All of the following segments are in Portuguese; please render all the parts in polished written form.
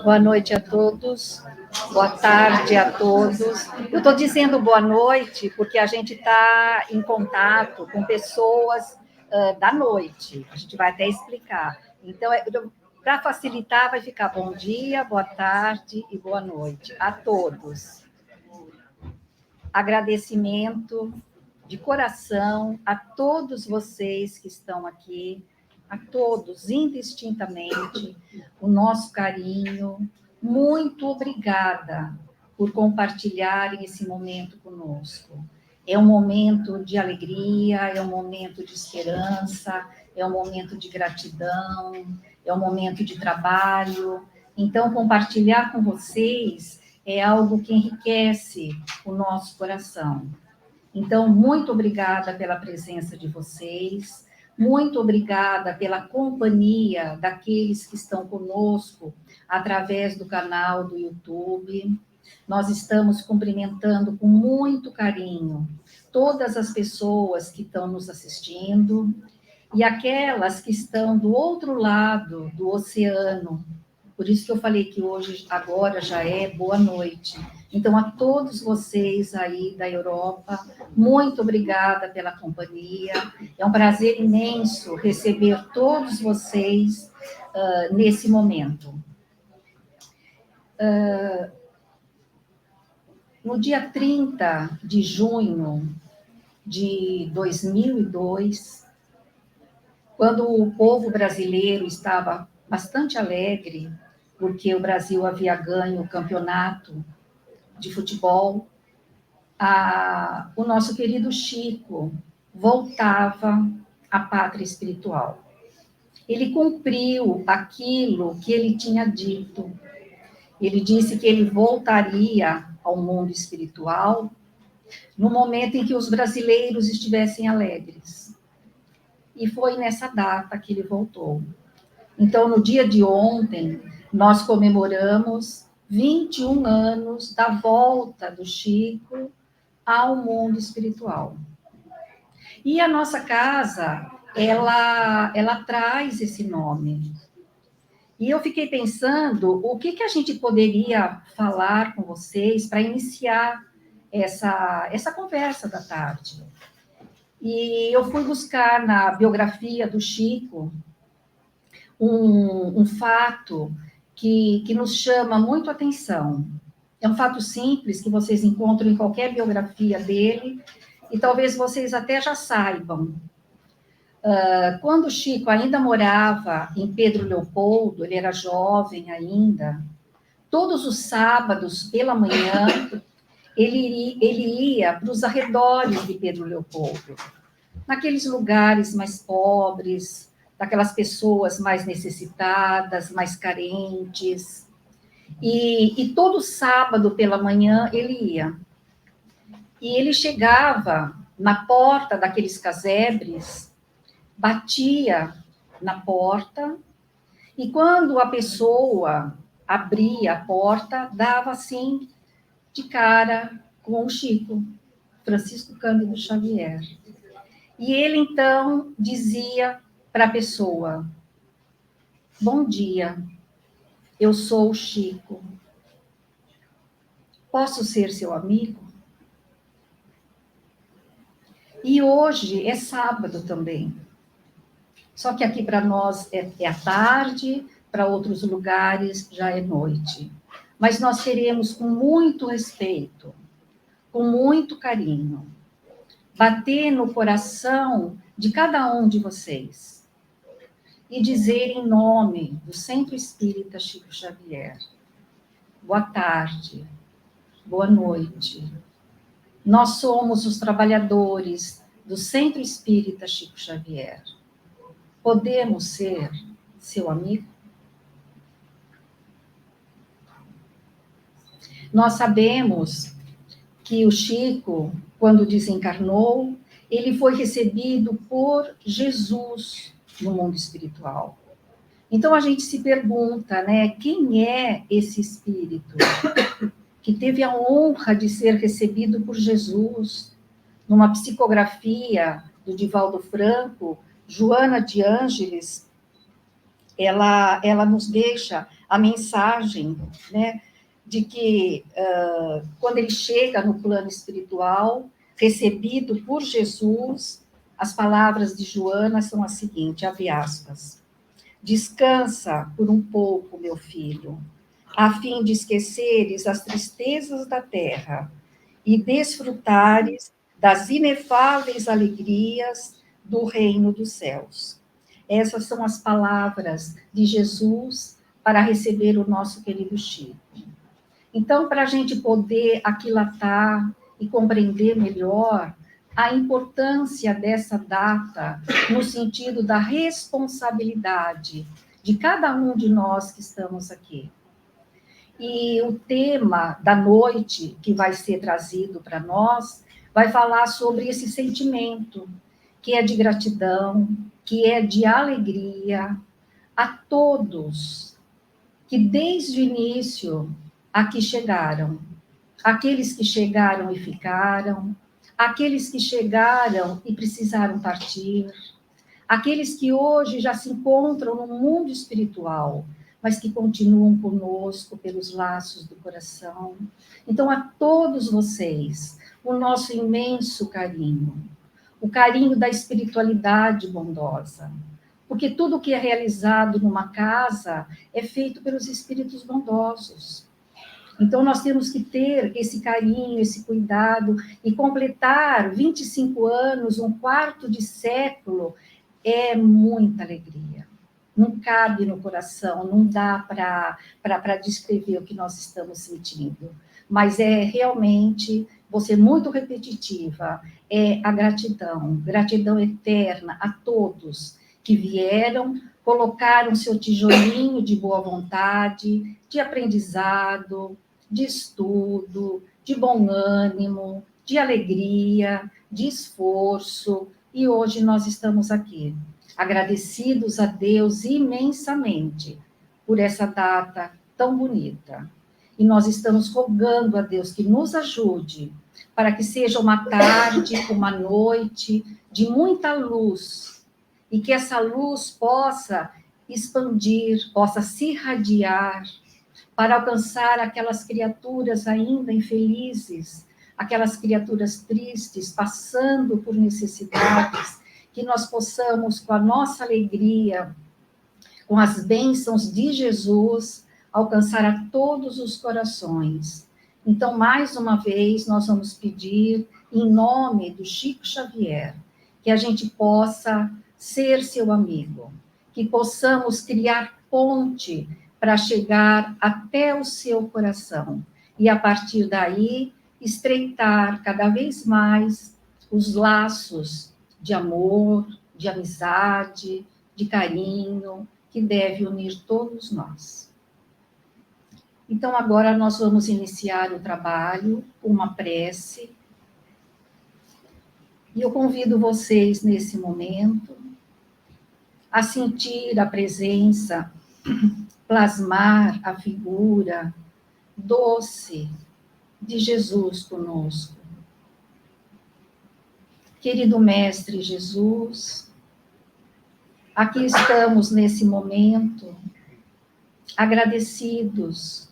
Boa noite a todos, boa tarde a todos. Eu estou dizendo boa noite porque a gente está em contato com pessoas da noite, a gente vai até explicar. Então, para facilitar, vai ficar bom dia, boa tarde e boa noite a todos. Agradecimento de coração a todos vocês que estão aqui, a todos, indistintamente, o nosso carinho. Muito obrigada por compartilharem esse momento conosco. É um momento de alegria, é um momento de esperança, é um momento de gratidão, é um momento de trabalho. Então, compartilhar com vocês é algo que enriquece o nosso coração. Então, muito obrigada pela presença de vocês, muito obrigada pela companhia daqueles que estão conosco através do canal do YouTube. Nós estamos cumprimentando com muito carinho todas as pessoas que estão nos assistindo e aquelas que estão do outro lado do oceano. Por isso que eu falei que hoje, agora já é boa noite. Então, a todos vocês aí da Europa, muito obrigada pela companhia. É um prazer imenso receber todos vocês nesse momento. No dia 30 de junho de 2002, quando o povo brasileiro estava bastante alegre, porque o Brasil havia ganho o campeonato de futebol, o nosso querido Chico voltava à pátria espiritual. Ele cumpriu aquilo que ele tinha dito. Ele disse que ele voltaria ao mundo espiritual no momento em que os brasileiros estivessem alegres. E foi nessa data que ele voltou. Então, no dia de ontem, nós comemoramos 21 anos da volta do Chico ao mundo espiritual. E a nossa casa, ela traz esse nome. E eu fiquei pensando o que a gente poderia falar com vocês para iniciar essa conversa da tarde. E eu fui buscar na biografia do Chico um fato que nos chama muito a atenção. É um fato simples que vocês encontram em qualquer biografia dele, e talvez vocês até já saibam. Quando o Chico ainda morava em Pedro Leopoldo, ele era jovem ainda, todos os sábados, pela manhã, ele ia para os arredores de Pedro Leopoldo, naqueles lugares mais pobres, daquelas pessoas mais necessitadas, mais carentes. E todo sábado pela manhã ele ia. E ele chegava na porta daqueles casebres, batia na porta, e quando a pessoa abria a porta, dava assim, de cara com o Chico, Francisco Cândido Xavier. E ele, então, dizia para a pessoa: bom dia, eu sou o Chico. Posso ser seu amigo? E hoje é sábado também. Só que aqui para nós é à tarde, para outros lugares já é noite. Mas nós queremos, com muito respeito, com muito carinho, bater no coração de cada um de vocês e dizer em nome do Centro Espírita Chico Xavier: boa tarde, boa noite. Nós somos os trabalhadores do Centro Espírita Chico Xavier. Podemos ser seu amigo? Nós sabemos que o Chico, quando desencarnou, ele foi recebido por Jesus no mundo espiritual. Então a gente se pergunta, né, quem é esse espírito que teve a honra de ser recebido por Jesus? Numa psicografia do Divaldo Franco, Joana de Ângeles, ela nos deixa a mensagem, né, de que quando ele chega no plano espiritual, recebido por Jesus, as palavras de Joana são as seguintes, abre aspas: descansa por um pouco, meu filho, a fim de esqueceres as tristezas da terra e desfrutares das inefáveis alegrias do reino dos céus. Essas são as palavras de Jesus para receber o nosso querido Chico. Então, para a gente poder aquilatar e compreender melhor a importância dessa data no sentido da responsabilidade de cada um de nós que estamos aqui. E o tema da noite que vai ser trazido para nós vai falar sobre esse sentimento que é de gratidão, que é de alegria a todos que desde o início aqui chegaram, aqueles que chegaram e ficaram, aqueles que chegaram e precisaram partir, aqueles que hoje já se encontram no mundo espiritual, mas que continuam conosco pelos laços do coração. Então, a todos vocês, o nosso imenso carinho, o carinho da espiritualidade bondosa, porque tudo que é realizado numa casa é feito pelos espíritos bondosos. Então, nós temos que ter esse carinho, esse cuidado, e completar 25 anos, um quarto de século, é muita alegria. Não cabe no coração, não dá para descrever o que nós estamos sentindo. Mas é realmente, vou ser muito repetitiva, é a gratidão, gratidão eterna a todos que vieram, colocaram seu tijolinho de boa vontade, de aprendizado, de estudo, de bom ânimo, de alegria, de esforço, e hoje nós estamos aqui, agradecidos a Deus imensamente por essa data tão bonita. E nós estamos rogando a Deus que nos ajude para que seja uma tarde, uma noite de muita luz, e que essa luz possa expandir, possa se irradiar para alcançar aquelas criaturas ainda infelizes, aquelas criaturas tristes, passando por necessidades, que nós possamos, com a nossa alegria, com as bênçãos de Jesus, alcançar a todos os corações. Então, mais uma vez, nós vamos pedir, em nome do Chico Xavier, que a gente possa ser seu amigo, que possamos criar ponte para chegar até o seu coração, e a partir daí, estreitar cada vez mais os laços de amor, de amizade, de carinho, que deve unir todos nós. Então, agora nós vamos iniciar o trabalho, uma prece, e eu convido vocês, nesse momento, a sentir a presença, plasmar a figura doce de Jesus conosco. Querido Mestre Jesus, aqui estamos nesse momento, agradecidos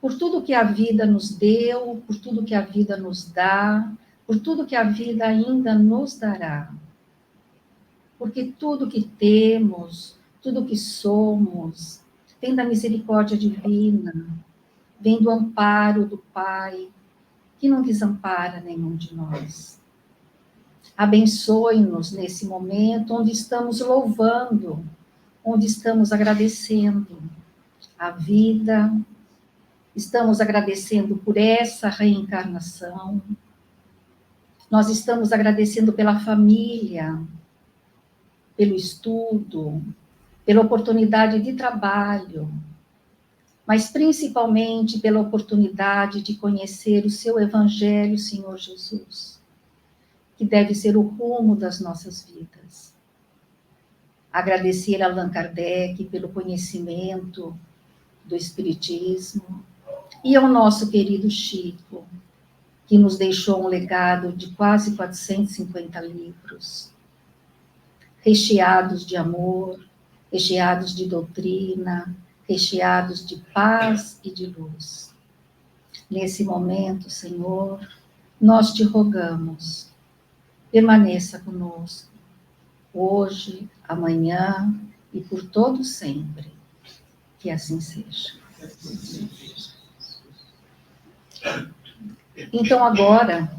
por tudo que a vida nos deu, por tudo que a vida nos dá, por tudo que a vida ainda nos dará. Porque tudo que temos, tudo que somos, vem da misericórdia divina, vem do amparo do Pai, que não desampara nenhum de nós. Abençoe-nos nesse momento onde estamos louvando, onde estamos agradecendo a vida, estamos agradecendo por essa reencarnação, nós estamos agradecendo pela família, pelo estudo, pela oportunidade de trabalho, mas principalmente pela oportunidade de conhecer o seu Evangelho, Senhor Jesus, que deve ser o rumo das nossas vidas. Agradecer a Allan Kardec pelo conhecimento do Espiritismo e ao nosso querido Chico, que nos deixou um legado de quase 450 livros, recheados de amor, recheados de doutrina, recheados de paz e de luz. Nesse momento, Senhor, nós te rogamos, permaneça conosco, hoje, amanhã e por todo sempre. Que assim seja. Então, agora,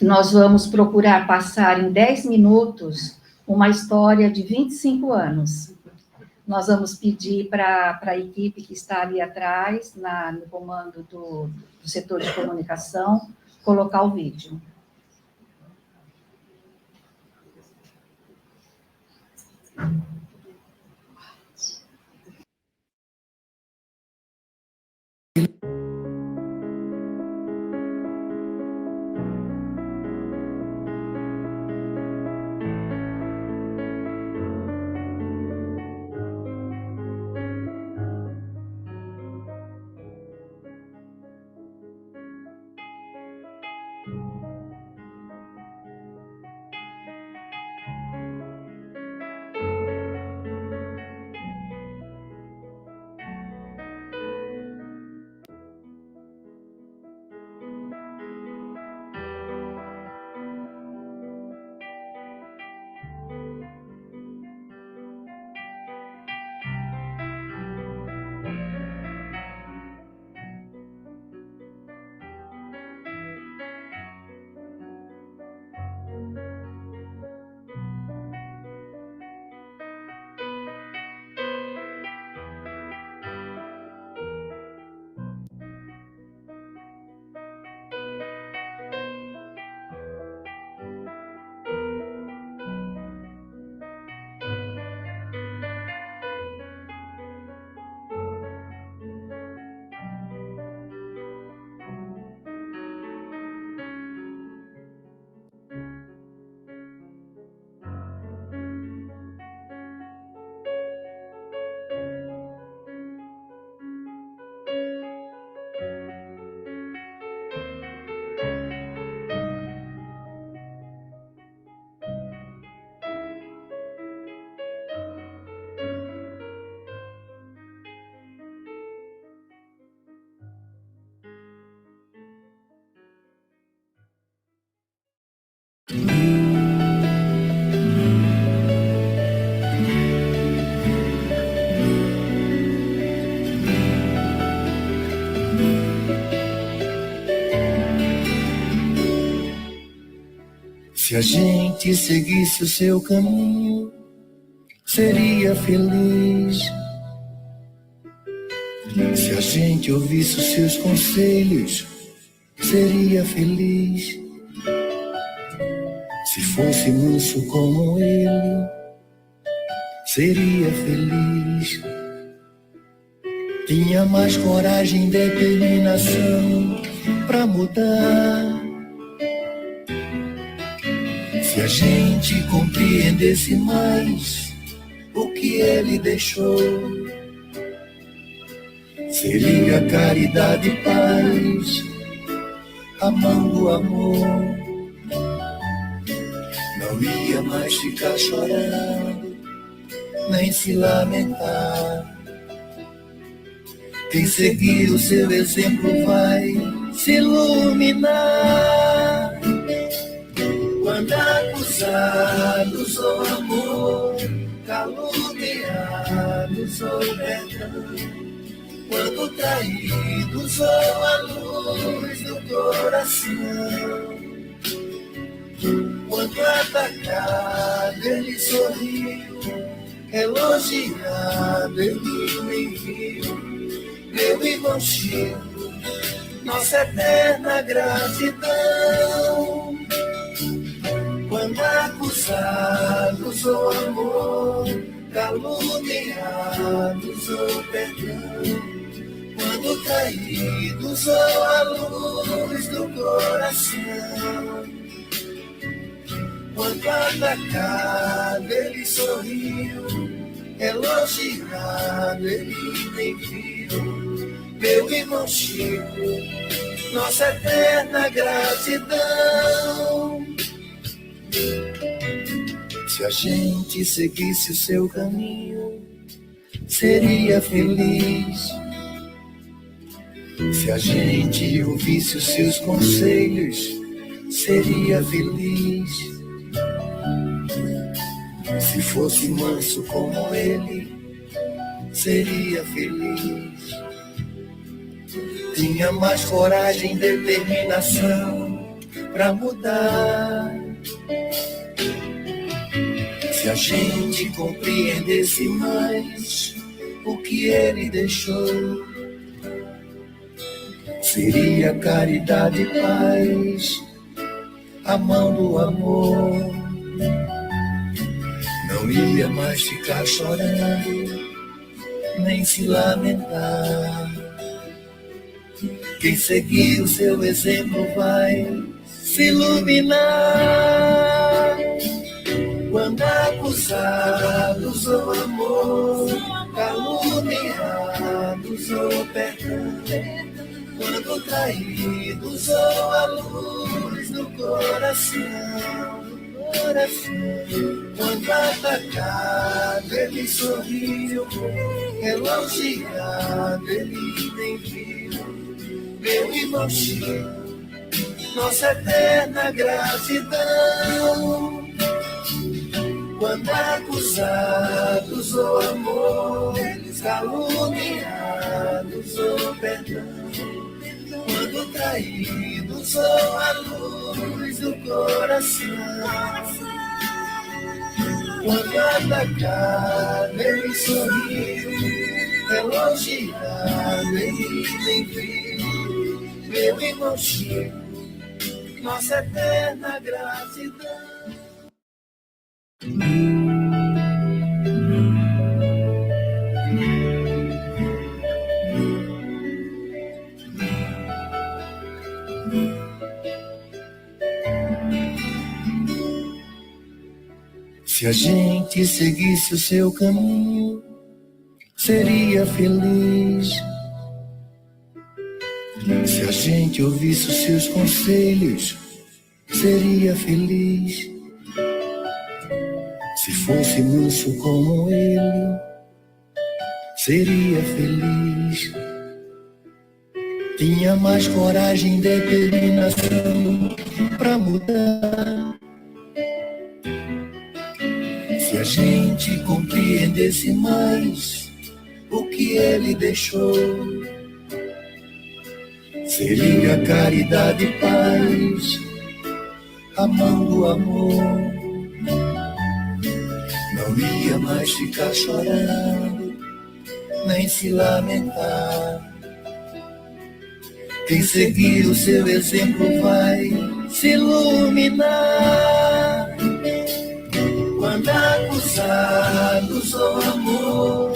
nós vamos procurar passar em 10 minutos uma história de 25 anos. Nós vamos pedir para a equipe que está ali atrás, no comando do setor de comunicação, colocar o vídeo. Se a gente seguisse o seu caminho, seria feliz. Se a gente ouvisse os seus conselhos, seria feliz. Se fosse manso como ele, seria feliz. Tinha mais coragem e determinação pra mudar. Se a gente compreendesse mais o que ele deixou, seria caridade e paz, amando o amor. Não ia mais ficar chorando, nem se lamentar. Quem seguir o seu exemplo vai se iluminar. Quando acusados ou amor, caluniados ou perdão, quando traídos ou a luz do coração, quando atacado ele sorriu, elogiado ele me viu, meu irmão Chico, nossa eterna gratidão. Quando acusado acusados ou amor, caluniados ou perdão, quando traídos ou a luz do coração, quando atacado ele sorriu, elogiado ele nem viu. Meu irmão Chico, nossa eterna gratidão. Se a gente seguisse o seu caminho, seria feliz. Se a gente ouvisse os seus conselhos, seria feliz. Se fosse manso como ele, seria feliz. Tinha mais coragem e determinação pra mudar. Se a gente compreendesse mais o que ele deixou, seria caridade e paz, a mão do amor. Não ia mais ficar chorando, nem se lamentar. Quem seguir o seu exemplo vai se iluminar. Quando acusados ou amor, caluniados ou perdão, quando traídos ou a luz do coração, quando atacado ele sorriu, elogiado ele nem viu. Meu irmão Chico, nossa eterna gratidão. Quando acusados ou amor, caluniados ou perdão, quando traídos ou a luz do coração, quando atacado ele sorriu, elogiado ele nem viu. Meu irmão Chico, nossa eterna gratidão. Se a gente seguisse o seu caminho, seria feliz. Se a gente ouvisse os seus conselhos, seria feliz. Se fosse manso como ele, seria feliz. Tinha mais coragem e determinação pra mudar. Se a gente compreendesse mais o que ele deixou, seria caridade e paz, a mão do amor. Não ia mais ficar chorando, nem se lamentar. Quem seguir o seu exemplo vai se iluminar. Quando acusados ou amor,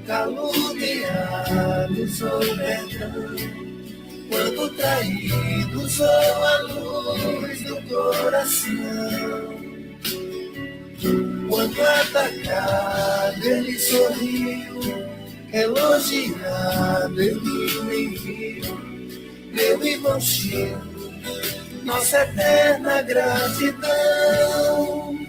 caluniados ou perdão, quando traídos ou a luz do coração, quando atacado ele sorriu, elogiado ele nem viu. Meu irmão Chico, nossa eterna gratidão.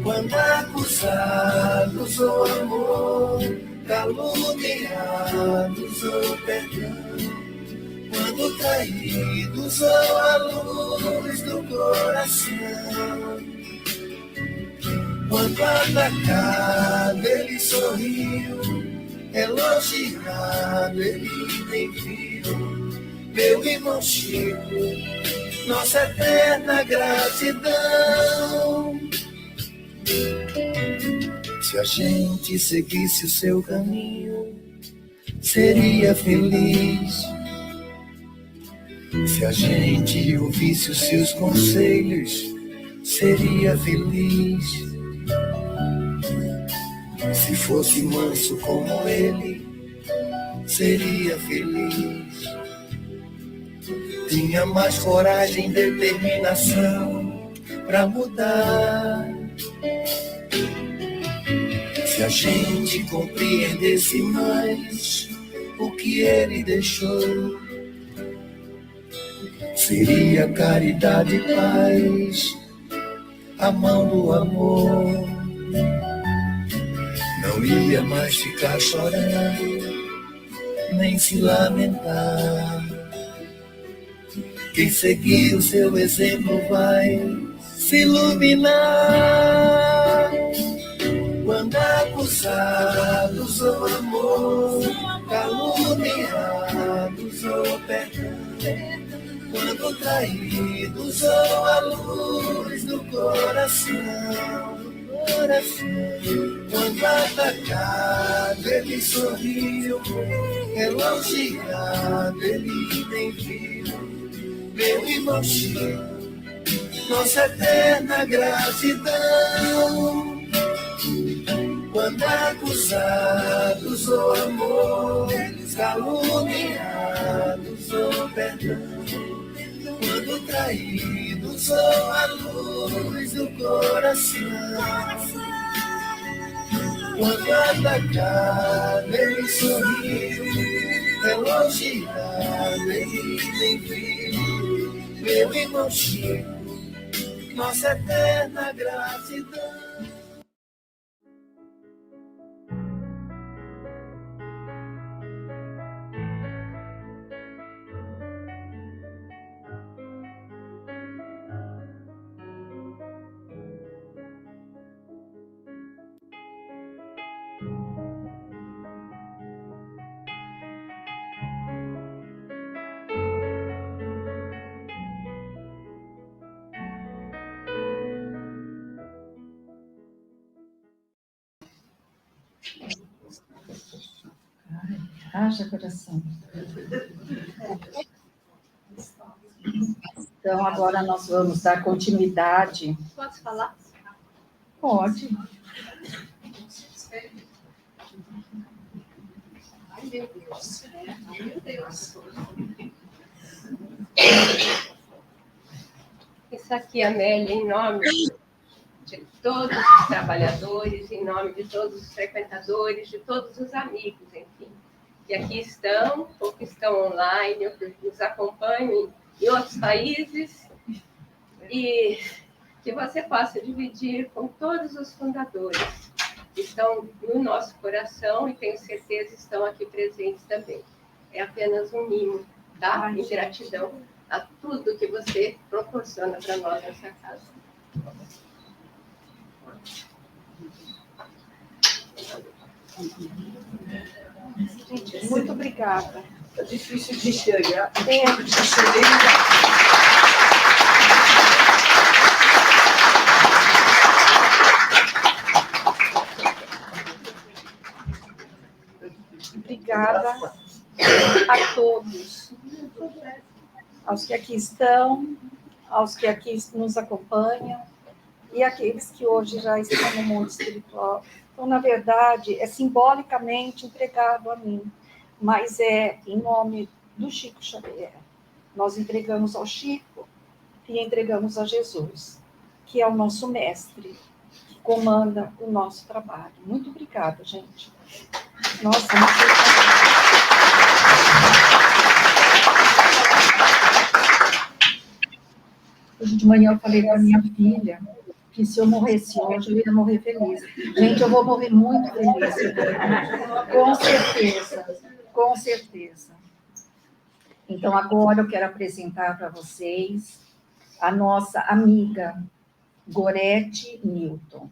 Quando acusados ou amor, caluniados ou perdão, quando traídos ou a luz do coração, quando atacado ele sorriu, elogiado ele nem viu. Meu irmão Chico, nossa eterna gratidão. Se a gente seguisse o seu caminho, seria feliz. Se a gente ouvisse os seus conselhos, seria feliz. Se fosse manso como ele, seria feliz. Tinha mais coragem e determinação pra mudar. Se a gente compreendesse mais o que ele deixou, seria caridade e paz, a mão do amor. Não ia mais ficar chorando, nem se lamentar. Quem seguir o seu exemplo vai se iluminar. Quando acusados ou amor, caluniados ou perdão, quando traídos ou a luz do coração, quando atacado ele sorriu, elogiado ele nem viu. Meu irmão Chico, nossa eterna gratidão. Quando acusados ou amores, caluniados ou perdão, quando traídos ou a luz do coração, quando atacado ele sorriu, elogiado ele nem viu. Meu irmão Chico, nossa eterna gratidão. Haja coração. Então, agora nós vamos dar continuidade. Posso falar? Pode. Ai, meu Deus. Ai, meu Deus. Isso aqui, Amélia, em nome de todos os trabalhadores, em nome de todos os frequentadores, de todos os amigos, enfim, que aqui estão, ou que estão online, ou que nos acompanham em outros países, e que você possa dividir com todos os fundadores que estão no nosso coração e tenho certeza estão aqui presentes também. É apenas um mimo, tá? Em gratidão a tudo que você proporciona para nós nessa casa. Muito obrigada. É difícil de enxergar. Obrigada a todos, aos que aqui estão, aos que aqui nos acompanham e aqueles que hoje já estão no mundo espiritual. Então, na verdade, é simbolicamente entregado a mim, mas é em nome do Chico Xavier. Nós entregamos ao Chico e entregamos a Jesus, que é o nosso mestre, que comanda o nosso trabalho. Muito obrigada, gente. Nossa, muito obrigada. Hoje de manhã eu falei para minha filha que se eu morresse hoje, eu ia morrer feliz. Gente, eu vou morrer muito feliz. Com certeza, com certeza. Então, agora eu quero apresentar para vocês a nossa amiga Gorete Newton.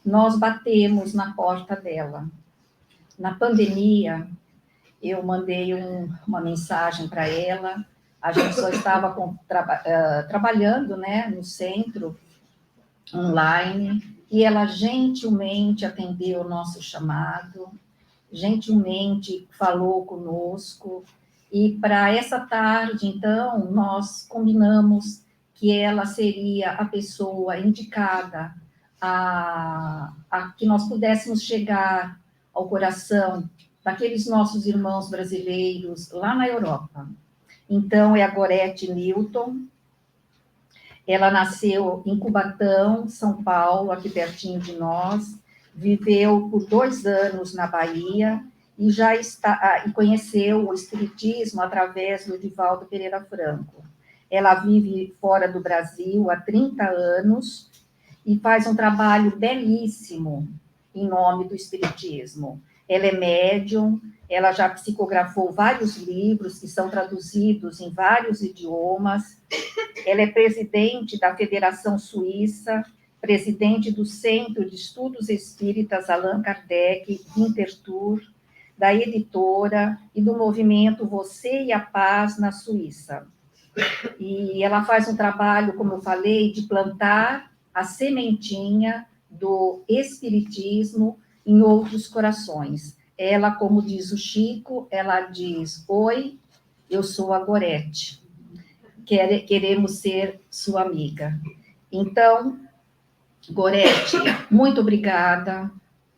Nós batemos na porta dela. Na pandemia, eu mandei uma mensagem para ela, a gente só estava trabalhando, né, no centro, online, e ela gentilmente atendeu o nosso chamado, gentilmente falou conosco, e para essa tarde, então, nós combinamos que ela seria a pessoa indicada a que nós pudéssemos chegar ao coração daqueles nossos irmãos brasileiros lá na Europa. Então, é a Gorete Newton. Ela nasceu em Cubatão, São Paulo, aqui pertinho de nós, viveu por 2 anos na Bahia e já está e conheceu o espiritismo através do Divaldo Pereira Franco. Ela vive fora do Brasil há 30 anos e faz um trabalho belíssimo em nome do espiritismo. Ela é médium, ela já psicografou vários livros que são traduzidos em vários idiomas. Ela é presidente da Federação Suíça, presidente do Centro de Estudos Espíritas Allan Kardec, Winterthur, da editora e do movimento Você e a Paz na Suíça. E ela faz um trabalho, como eu falei, de plantar a sementinha do espiritismo em outros corações. Ela, como diz o Chico, ela diz: oi, eu sou a Gorete. Queremos ser sua amiga. Então, Gorete, muito obrigada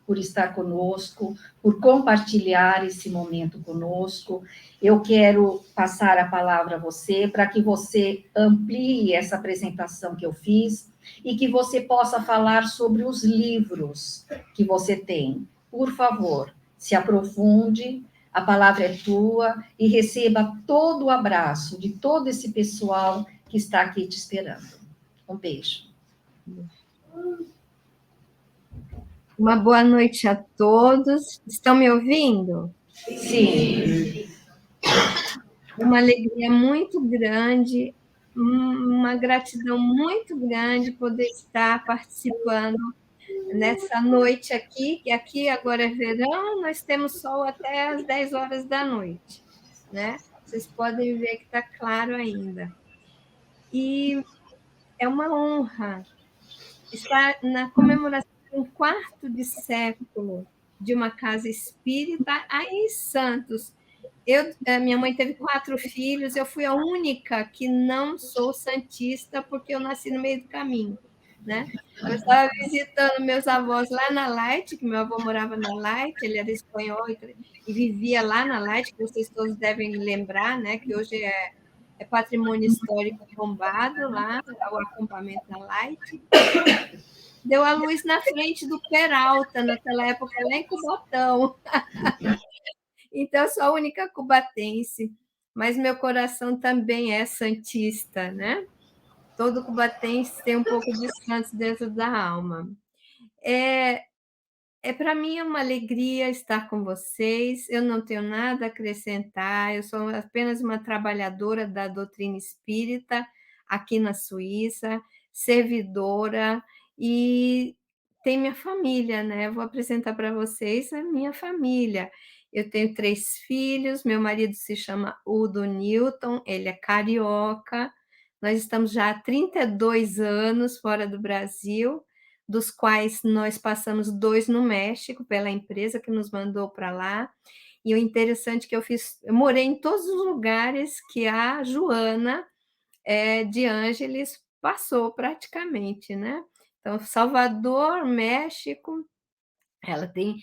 por estar conosco, por compartilhar esse momento conosco. Eu quero passar a palavra a você para que você amplie essa apresentação que eu fiz e que você possa falar sobre os livros que você tem. Por favor, se aprofunde, a palavra é tua e receba todo o abraço de todo esse pessoal que está aqui te esperando. Um beijo. Uma boa noite a todos. Estão me ouvindo? Sim. Uma alegria muito grande, uma gratidão muito grande poder estar participando nessa noite aqui, que aqui agora é verão, nós temos sol até às 10 horas da noite, né? Vocês podem ver que está claro ainda. E é uma honra estar na comemoração de um 4º de século de uma casa espírita aí em Santos. Minha mãe teve 4 filhos, eu fui a única que não sou santista, porque eu nasci no meio do caminho, né? Eu estava visitando meus avós lá na Light, que meu avô morava na Light, ele era espanhol e vivia lá na Light, que vocês todos devem lembrar, né? Que hoje é patrimônio histórico tombado lá, o acampamento da Light. Deu a luz na frente do Peralta, naquela época, lá em Cubatão. Então, eu sou a única cubatense, mas meu coração também é santista, né? Todo cubatense tem um pouco de Santos dentro da alma. Para mim é uma alegria estar com vocês. Eu não tenho nada a acrescentar, eu sou apenas uma trabalhadora da doutrina espírita aqui na Suíça, servidora, e tem minha família, né? Eu vou apresentar para vocês a minha família. Eu tenho 3 filhos, meu marido se chama Udo Newton, ele é carioca. Nós estamos já há 32 anos fora do Brasil, dos quais nós passamos 2 no México, pela empresa que nos mandou para lá. E o interessante é que eu morei em todos os lugares que a Joana de Ângeles passou praticamente, né? Então, Salvador, México, ela tem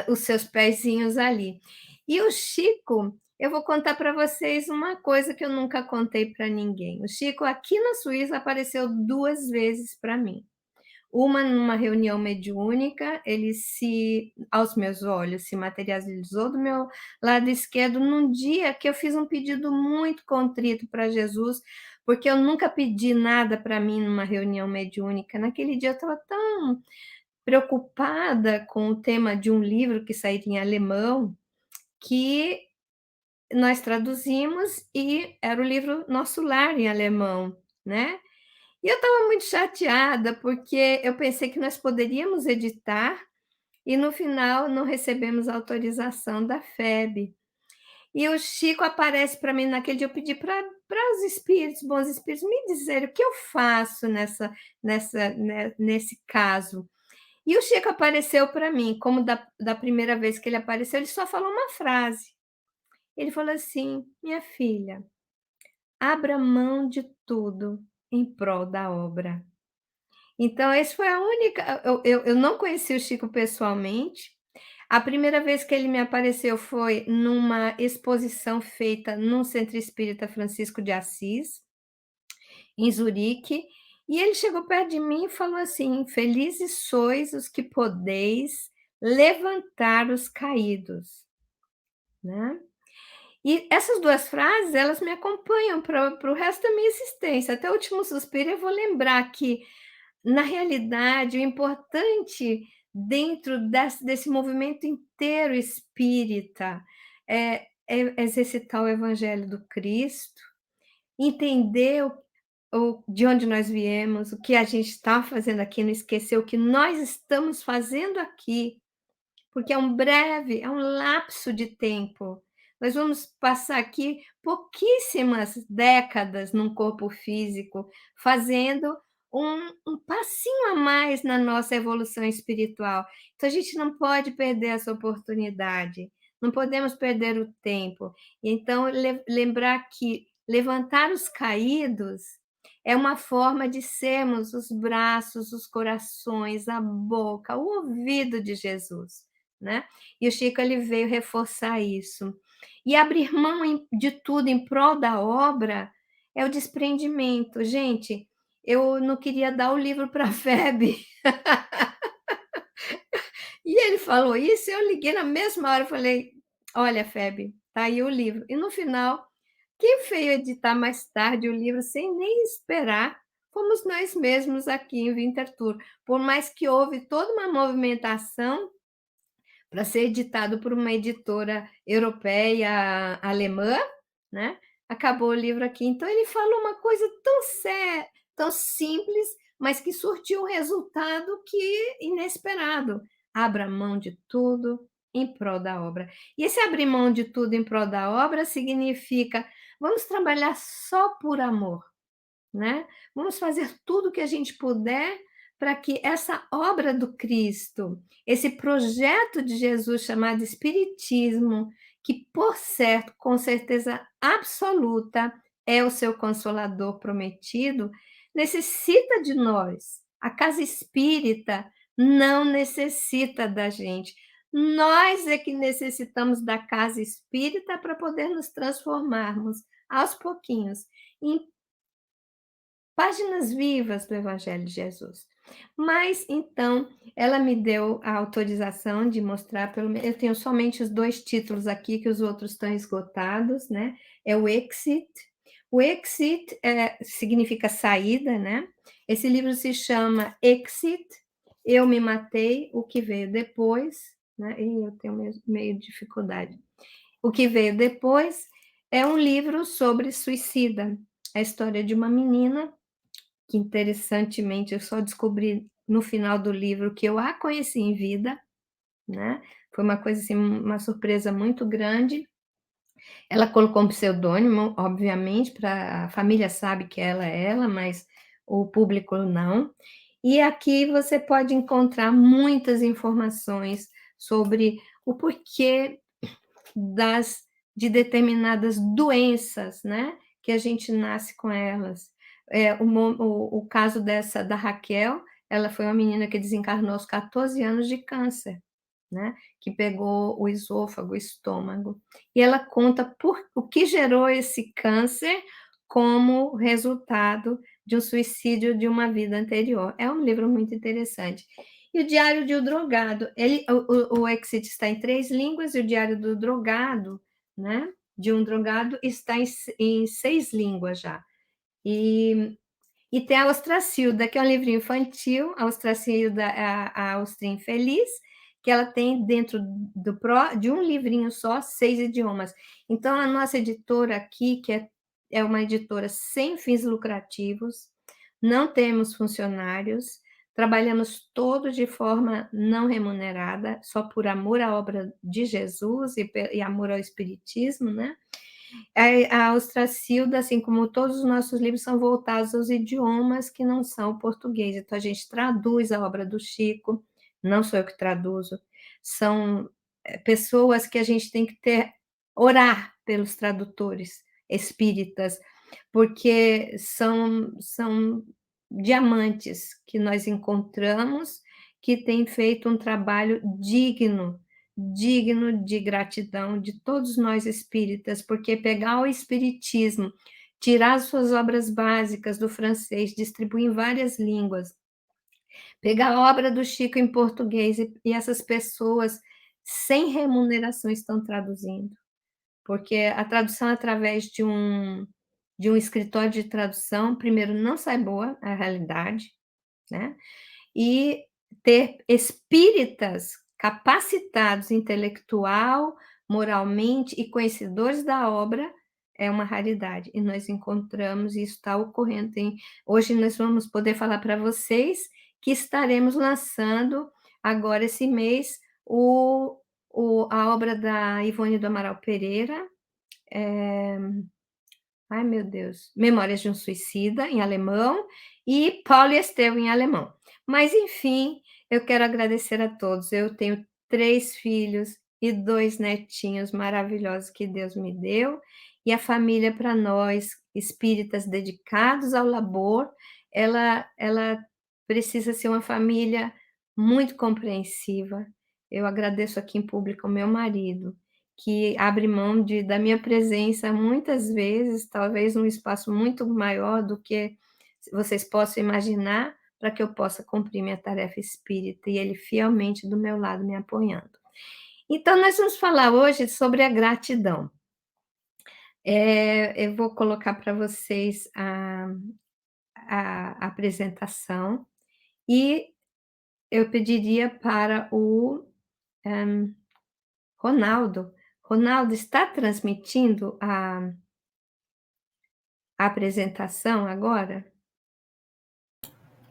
os seus pezinhos ali. E o Chico, eu vou contar para vocês uma coisa que eu nunca contei para ninguém. O Chico, aqui na Suíça, apareceu 2 vezes para mim. Uma numa reunião mediúnica, ele aos meus olhos, se materializou do meu lado esquerdo num dia que eu fiz um pedido muito contrito para Jesus, porque eu nunca pedi nada para mim numa reunião mediúnica. Naquele dia eu estava tão preocupada com o tema de um livro que sairia em alemão, que nós traduzimos e era o livro Nosso Lar em alemão, né? E eu estava muito chateada, porque eu pensei que nós poderíamos editar e, no final, não recebemos autorização da FEB. E o Chico aparece para mim naquele dia, eu pedi para os espíritos, bons espíritos, me dizer o que eu faço nesse caso. E o Chico apareceu para mim, como da primeira vez que ele apareceu, ele só falou uma frase. Ele falou assim: minha filha, abra mão de tudo, em prol da obra. Então, esse foi a única. Eu não conheci o Chico pessoalmente. A primeira vez que ele me apareceu foi numa exposição feita no Centro Espírita Francisco de Assis, em Zurique, e ele chegou perto de mim e falou assim: Felizes sois os que podeis levantar os caídos, né? E essas duas frases, elas me acompanham para o resto da minha existência. Até o último suspiro, eu vou lembrar que, na realidade, o importante dentro desse movimento inteiro espírita é exercitar o Evangelho do Cristo, entender de onde nós viemos, o que a gente está fazendo aqui, não esquecer o que nós estamos fazendo aqui, porque é um lapso de tempo. Nós vamos passar aqui pouquíssimas décadas num corpo físico, fazendo um passinho a mais na nossa evolução espiritual. Então, a gente não pode perder essa oportunidade, não podemos perder o tempo. Então, lembrar que levantar os caídos é uma forma de sermos os braços, os corações, a boca, o ouvido de Jesus, né? E o Chico ele veio reforçar isso. E abrir mão de tudo em prol da obra é o desprendimento. Gente, eu não queria dar o livro para a Febe. E ele falou isso, eu liguei na mesma hora, eu falei, olha, Febe, tá aí o livro. E no final, quem veio editar mais tarde o livro sem nem esperar fomos nós mesmos aqui em Winterthur. Por mais que houve toda uma movimentação para ser editado por uma editora europeia alemã, né? Acabou o livro aqui. Então, ele falou uma coisa tão séria, tão simples, mas que surtiu um resultado que inesperado. Abra mão de tudo em prol da obra. E esse abrir mão de tudo em prol da obra significa vamos trabalhar só por amor, né? Vamos fazer tudo o que a gente puder para que essa obra do Cristo, esse projeto de Jesus chamado Espiritismo, que, por certo, com certeza absoluta, é o seu consolador prometido, necessita de nós. A casa espírita não necessita da gente. Nós é que necessitamos da casa espírita para poder nos transformarmos aos pouquinhos em páginas vivas do Evangelho de Jesus. Mas, então, ela me deu a autorização de mostrar, eu tenho somente os 2 títulos aqui, que os outros estão esgotados, né? É o Exit. O Exit significa saída, né? Esse livro se chama Exit, Eu Me Matei, O Que Veio Depois, né? E eu tenho meio dificuldade. O Que Veio Depois é um livro sobre suicida, a história de uma menina que, interessantemente, eu só descobri no final do livro que eu a conheci em vida, né? Foi uma coisa assim, uma surpresa muito grande. Ela colocou um pseudônimo, obviamente, para a família sabe que ela é ela, mas o público não. E aqui você pode encontrar muitas informações sobre o porquê de determinadas doenças, né? Que a gente nasce com elas. O caso da Raquel, ela foi uma menina que desencarnou aos 14 anos de câncer, né? Que pegou o esôfago, o estômago. E ela conta o que gerou esse câncer como resultado de um suicídio de uma vida anterior. É um livro muito interessante. E o Diário de um Drogado, o Exit está em 3 línguas e o Diário do Drogado, né, de um drogado, está em 6 línguas já. E tem a Austracilda, que é um livro infantil, a Austracilda, a Austria Infeliz, que ela tem dentro de um livrinho só, 6 idiomas. Então, a nossa editora aqui, que é uma editora sem fins lucrativos, não temos funcionários, trabalhamos todos de forma não remunerada, só por amor à obra de Jesus e amor ao Espiritismo, né? A Austracilda, assim como todos os nossos livros, são voltados aos idiomas que não são o português. Então, a gente traduz a obra do Chico, não sou eu que traduzo, são pessoas que a gente tem que orar pelos tradutores espíritas, porque são diamantes que nós encontramos, que têm feito um trabalho digno de gratidão de todos nós espíritas, porque pegar o espiritismo, tirar as suas obras básicas do francês, distribuir em várias línguas, pegar a obra do Chico em português e essas pessoas sem remuneração estão traduzindo, porque a tradução através de um escritório de tradução, primeiro, não sai boa a realidade, né? E ter espíritas capacitados intelectual, moralmente e conhecedores da obra é uma raridade, e nós encontramos, e isso está ocorrendo. Hoje nós vamos poder falar para vocês que estaremos lançando agora esse mês a obra da Ivone do Amaral Pereira, ai meu Deus, Memórias de um Suicida, em alemão, e Paulo e Estevão, em alemão. Mas, enfim, eu quero agradecer a todos. Eu tenho 3 filhos e 2 netinhos maravilhosos que Deus me deu, e a família, para nós, espíritas dedicados ao labor, ela precisa ser uma família muito compreensiva. Eu agradeço aqui em público ao meu marido, que abre mão da minha presença muitas vezes, talvez num espaço muito maior do que vocês possam imaginar, para que eu possa cumprir minha tarefa espírita, e ele fielmente do meu lado me apoiando. Então, nós vamos falar hoje sobre a gratidão. Eu vou colocar para vocês a apresentação, e eu pediria para o Ronaldo. Ronaldo, está transmitindo a apresentação agora?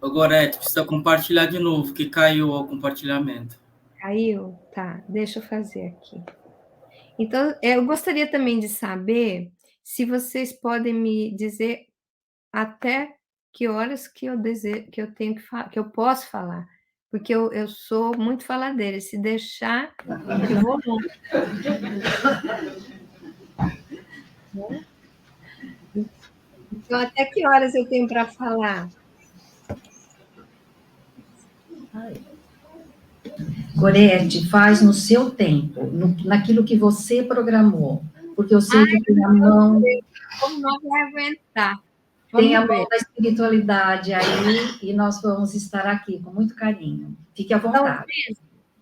Ô, Gorete, precisa compartilhar de novo, que caiu o compartilhamento. Caiu? Tá, deixa eu fazer aqui. Então, eu gostaria também de saber se vocês podem me dizer até que horas que eu posso falar, porque eu sou muito faladeira, se deixar, eu vou longe. Então, até que horas eu tenho para falar? Gorete, faz no seu tempo, naquilo que você programou, porque eu sei que tem a mão... Como não vai aguentar? Tem a mão da espiritualidade aí, e nós vamos estar aqui com muito carinho. Fique à vontade.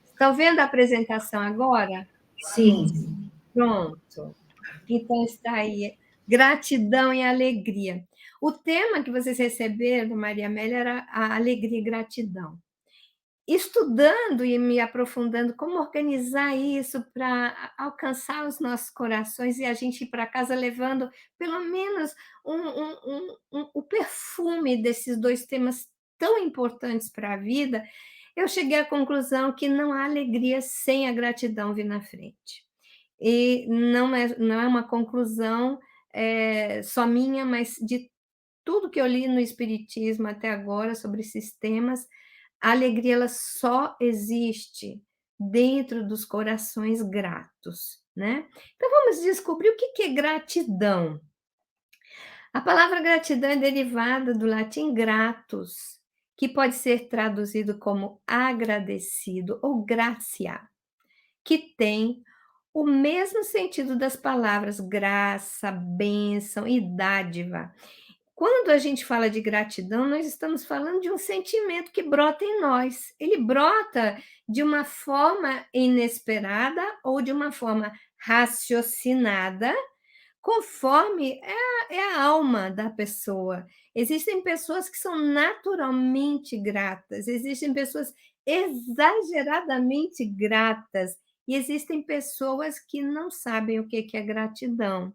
Estão vendo a apresentação agora? Sim. Pronto. Então, está aí. Gratidão e alegria. O tema que vocês receberam, Maria Amélia, era a alegria e gratidão. Estudando e me aprofundando como organizar isso para alcançar os nossos corações e a gente ir para casa levando pelo menos o perfume desses 2 temas tão importantes para a vida, eu cheguei à conclusão que não há alegria sem a gratidão vir na frente. E não é uma conclusão só minha, mas de tudo que eu li no Espiritismo até agora sobre esses temas. A alegria ela só existe dentro dos corações gratos, né? Então vamos descobrir o que é gratidão. A palavra gratidão é derivada do latim gratus, que pode ser traduzido como agradecido ou gratia, que tem o mesmo sentido das palavras graça, bênção e dádiva. Quando a gente fala de gratidão, nós estamos falando de um sentimento que brota em nós. Ele brota de uma forma inesperada ou de uma forma raciocinada, conforme é a alma da pessoa. Existem pessoas que são naturalmente gratas, existem pessoas exageradamente gratas, e existem pessoas que não sabem o que é gratidão.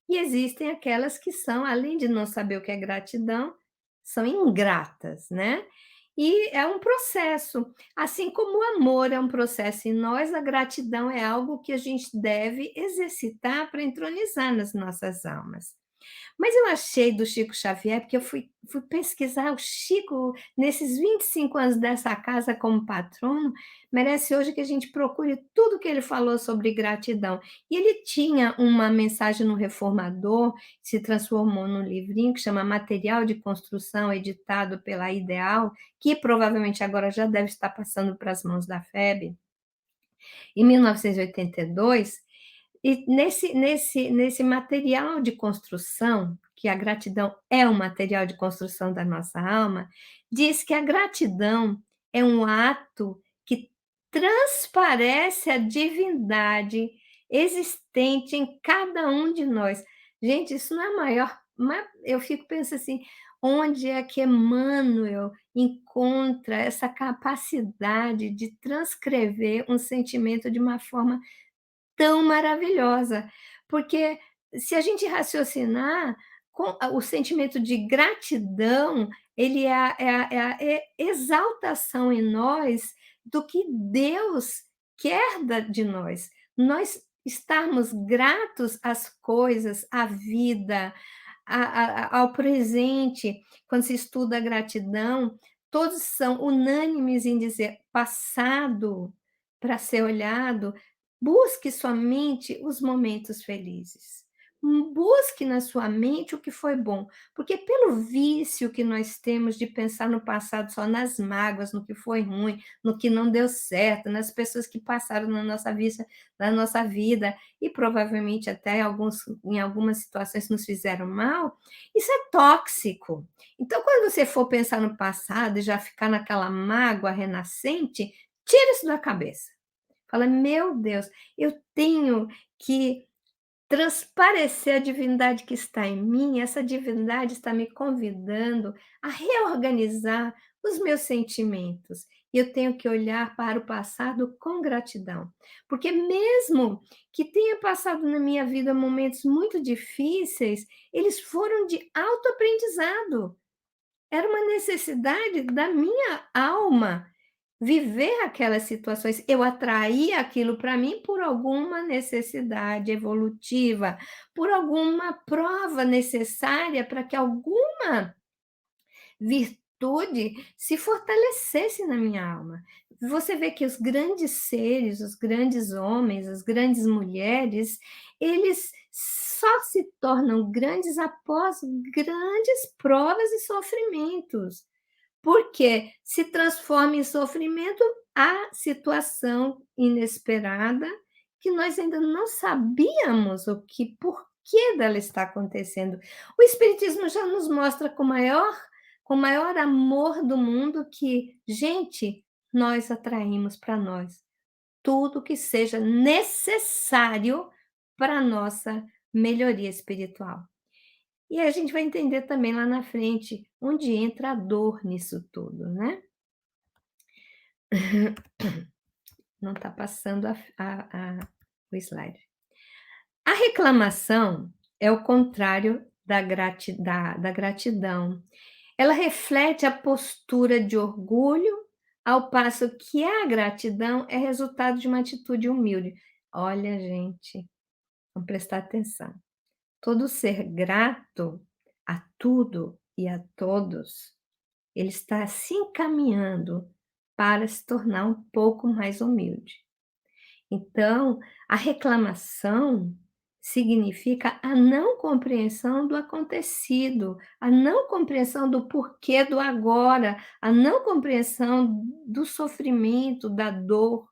E existem aquelas que são, além de não saber o que é gratidão, são ingratas, né? E é um processo, assim como o amor é um processo em nós, a gratidão é algo que a gente deve exercitar para entronizar nas nossas almas. Mas eu achei do Chico Xavier, porque eu fui pesquisar o Chico, nesses 25 anos dessa casa como patrono, merece hoje que a gente procure tudo que ele falou sobre gratidão. E ele tinha uma mensagem no Reformador, se transformou num livrinho que chama Material de Construção, editado pela Ideal, que provavelmente agora já deve estar passando para as mãos da FEB, em 1982, e nesse material de construção, que a gratidão é um material de construção da nossa alma, diz que a gratidão é um ato que transparece a divindade existente em cada um de nós. Gente, isso não é maior. Eu fico pensando assim, onde é que Emmanuel encontra essa capacidade de transcrever um sentimento de uma forma tão maravilhosa, porque se a gente raciocinar, com o sentimento de gratidão, ele é a exaltação em nós do que Deus quer de nós. Nós estarmos gratos às coisas, à vida, ao presente. Quando se estuda a gratidão, todos são unânimes em dizer passado para ser olhado. Busque somente os momentos felizes. Busque na sua mente o que foi bom, porque pelo vício que nós temos de pensar no passado só nas mágoas, no que foi ruim, no que não deu certo, nas pessoas que passaram na nossa vida e provavelmente até em algumas situações nos fizeram mal, isso é tóxico. Então, quando você for pensar no passado e já ficar naquela mágoa renascente, tira isso da cabeça. Fala, meu Deus, eu tenho que transparecer a divindade que está em mim, essa divindade está me convidando a reorganizar os meus sentimentos. E eu tenho que olhar para o passado com gratidão. Porque mesmo que tenha passado na minha vida momentos muito difíceis, eles foram de autoaprendizado. Era uma necessidade da minha alma viver aquelas situações. Eu atraía aquilo para mim por alguma necessidade evolutiva, por alguma prova necessária para que alguma virtude se fortalecesse na minha alma. Você vê que os grandes seres, os grandes homens, as grandes mulheres, eles só se tornam grandes após grandes provas e sofrimentos. Porque se transforma em sofrimento a situação inesperada que nós ainda não sabíamos por que dela está acontecendo. O Espiritismo já nos mostra com o maior amor do mundo que, gente, nós atraímos para nós tudo que seja necessário para a nossa melhoria espiritual. E a gente vai entender também lá na frente onde entra a dor nisso tudo, né? Não está passando o slide. A reclamação é o contrário da gratidão. Ela reflete a postura de orgulho, ao passo que a gratidão é resultado de uma atitude humilde. Olha, gente, vamos prestar atenção. Todo ser grato a tudo e a todos, ele está se encaminhando para se tornar um pouco mais humilde. Então, a reclamação significa a não compreensão do acontecido, a não compreensão do porquê do agora, a não compreensão do sofrimento, da dor.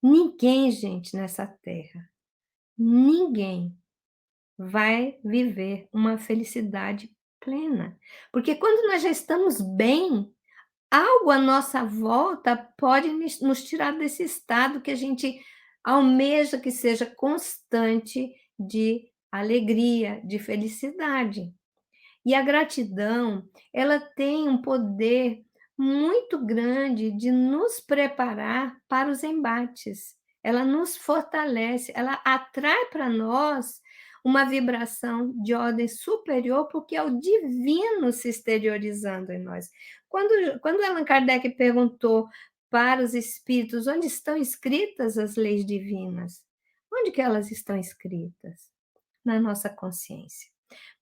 Ninguém, gente, nessa terra, ninguém vai viver uma felicidade plena. Porque quando nós já estamos bem, algo à nossa volta pode nos tirar desse estado que a gente almeja que seja constante de alegria, de felicidade. E a gratidão, ela tem um poder muito grande de nos preparar para os embates. Ela nos fortalece, ela atrai para nós uma vibração de ordem superior, porque é o divino se exteriorizando em nós. Quando Allan Kardec perguntou para os espíritos onde estão escritas as leis divinas, onde que elas estão escritas? Na nossa consciência.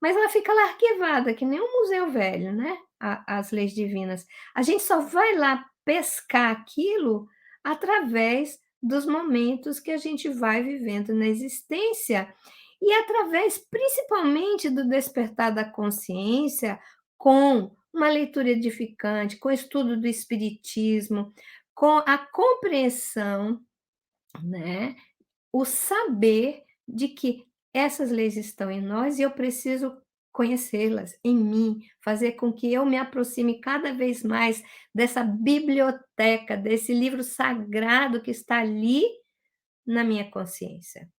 Mas ela fica lá arquivada, que nem um museu velho, né, as leis divinas. A gente só vai lá pescar aquilo através dos momentos que a gente vai vivendo na existência e através, principalmente, do despertar da consciência, com uma leitura edificante, com o estudo do espiritismo, com a compreensão, né, o saber de que essas leis estão em nós e eu preciso conhecê-las em mim, fazer com que eu me aproxime cada vez mais dessa biblioteca, desse livro sagrado que está ali na minha consciência.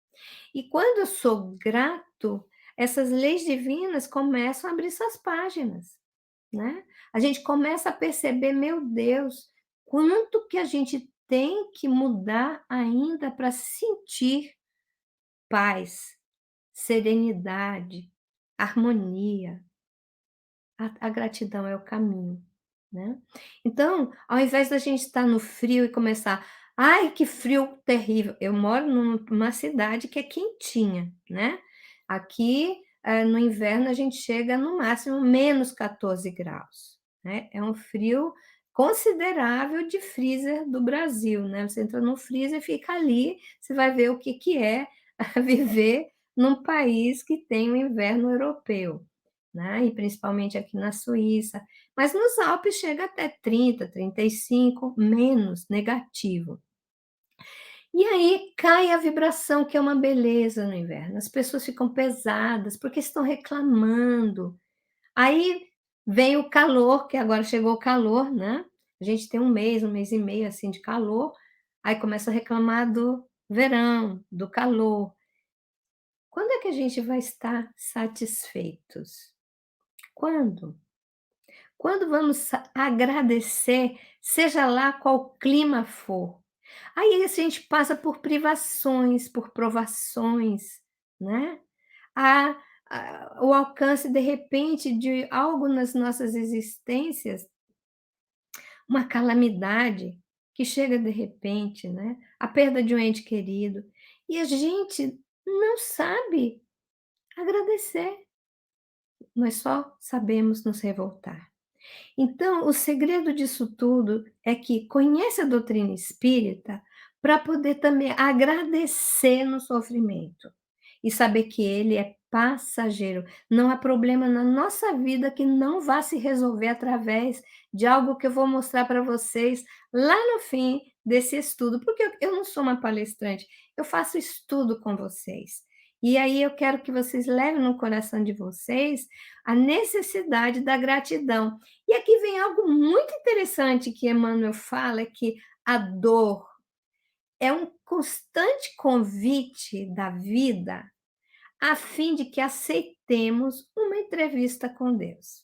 E quando eu sou grato, essas leis divinas começam a abrir suas páginas, né? A gente começa a perceber, meu Deus, quanto que a gente tem que mudar ainda para sentir paz, serenidade, harmonia. A gratidão é o caminho, né. Então, ao invés da gente estar no frio e começar: "Ai, que frio terrível", eu moro numa cidade que é quentinha, né. Aqui, no inverno a gente chega no máximo -14 graus, né, é um frio considerável de freezer do Brasil, né, você entra no freezer e fica ali, você vai ver o que que é viver num país que tem o inverno europeu, né, e principalmente aqui na Suíça, mas nos Alpes chega até 30, 35, menos negativo. E aí cai a vibração, que é uma beleza no inverno, as pessoas ficam pesadas, porque estão reclamando. Aí vem o calor, que agora chegou o calor, né, a gente tem um mês e meio, assim, de calor, aí começa a reclamar do verão, do calor. Quando é que a gente vai estar satisfeitos? Quando? Quando vamos agradecer, seja lá qual clima for. Aí a gente passa por privações, por provações, né? A, o alcance, de repente, de algo nas nossas existências, uma calamidade que chega de repente, né? A perda de um ente querido. E a gente não sabe agradecer, nós só sabemos nos revoltar. Então, o segredo disso tudo é que conhece a doutrina espírita para poder também agradecer no sofrimento e saber que ele é passageiro. Não há problema na nossa vida que não vá se resolver através de algo que eu vou mostrar para vocês lá no fim desse estudo, porque eu não sou uma palestrante, eu faço estudo com vocês. E aí eu quero que vocês levem no coração de vocês a necessidade da gratidão. E aqui vem algo muito interessante que Emmanuel fala, é que a dor é um constante convite da vida a fim de que aceitemos uma entrevista com Deus.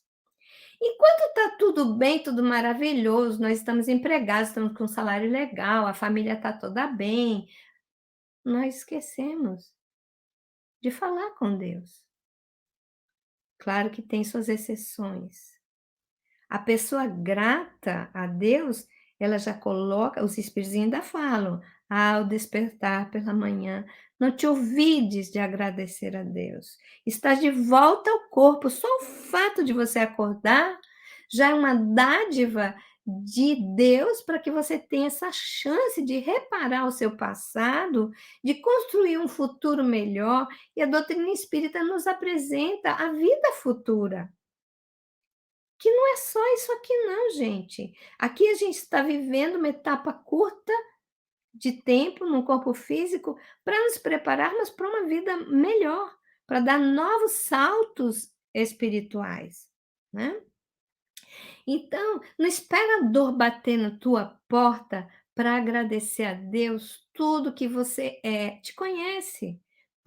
Enquanto está tudo bem, tudo maravilhoso, nós estamos empregados, estamos com um salário legal, a família está toda bem, nós esquecemos de falar com Deus. Claro que tem suas exceções. A pessoa grata a Deus, ela já coloca, os espíritos ainda falam, ao despertar pela manhã, não te ouvides de agradecer a Deus. Estás de volta ao corpo, só o fato de você acordar já é uma dádiva de Deus para que você tenha essa chance de reparar o seu passado, de construir um futuro melhor, e a doutrina espírita nos apresenta a vida futura. Que não é só isso aqui não, gente. Aqui a gente está vivendo uma etapa curta de tempo no corpo físico para nos prepararmos para uma vida melhor, para dar novos saltos espirituais, né. Então, não espera a dor bater na tua porta para agradecer a Deus tudo que você é. Te conhece.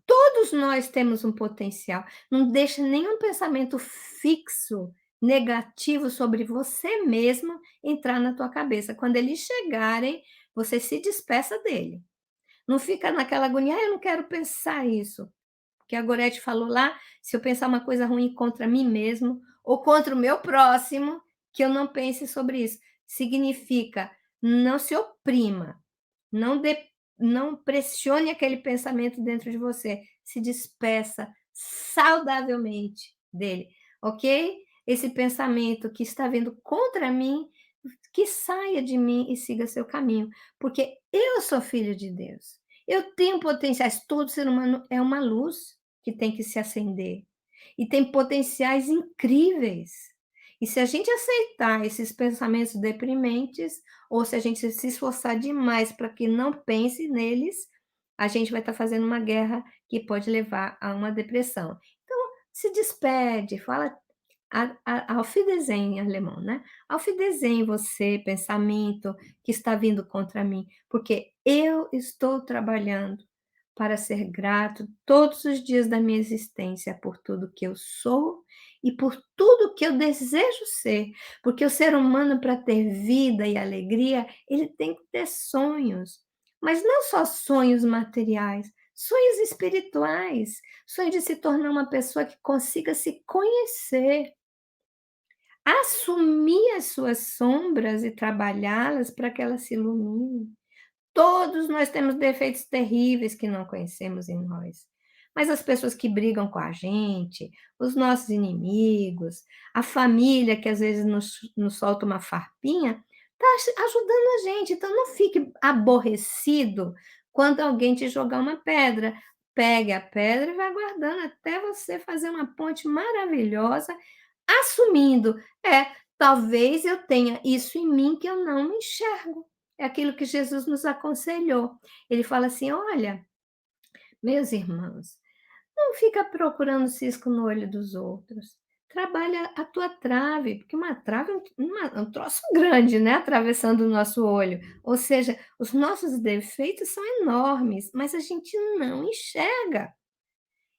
Todos nós temos um potencial. Não deixa nenhum pensamento fixo, negativo sobre você mesmo entrar na tua cabeça. Quando eles chegarem, você se despeça dele. Não fica naquela agonia: "Ah, eu não quero pensar isso", porque a Gorete falou lá, se eu pensar uma coisa ruim contra mim mesmo ou contra o meu próximo, que eu não pense sobre isso. Significa, não se oprima, não dê não pressione aquele pensamento dentro de você. Se despeça saudavelmente dele, ok? Esse pensamento que está vindo contra mim, que saia de mim e siga seu caminho, porque eu sou filho de Deus. Eu tenho potenciais, todo ser humano é uma luz que tem que se acender e tem potenciais incríveis. E se a gente aceitar esses pensamentos deprimentes, ou se a gente se esforçar demais para que não pense neles, a gente vai estar fazendo uma guerra que pode levar a uma depressão. Então, se despede, fala Auf Wiedersehen em alemão, né? Auf Wiedersehen você, pensamento que está vindo contra mim, porque eu estou trabalhando para ser grato todos os dias da minha existência por tudo que eu sou e por tudo que eu desejo ser, porque o ser humano, para ter vida e alegria, ele tem que ter sonhos, mas não só sonhos materiais, sonhos espirituais, sonho de se tornar uma pessoa que consiga se conhecer, assumir as suas sombras e trabalhá-las para que elas se iluminem. Todos nós temos defeitos terríveis que não conhecemos em nós. Mas as pessoas que brigam com a gente, os nossos inimigos, a família que às vezes nos solta uma farpinha, está ajudando a gente. Então não fique aborrecido quando alguém te jogar uma pedra. Pegue a pedra e vai guardando até você fazer uma ponte maravilhosa, assumindo, talvez eu tenha isso em mim que eu não me enxergo. É aquilo que Jesus nos aconselhou. Ele fala assim: olha, meus irmãos, não fica procurando cisco no olho dos outros. Trabalha a tua trave, porque uma trave é um troço grande, né? Atravessando o nosso olho. Ou seja, os nossos defeitos são enormes, mas a gente não enxerga.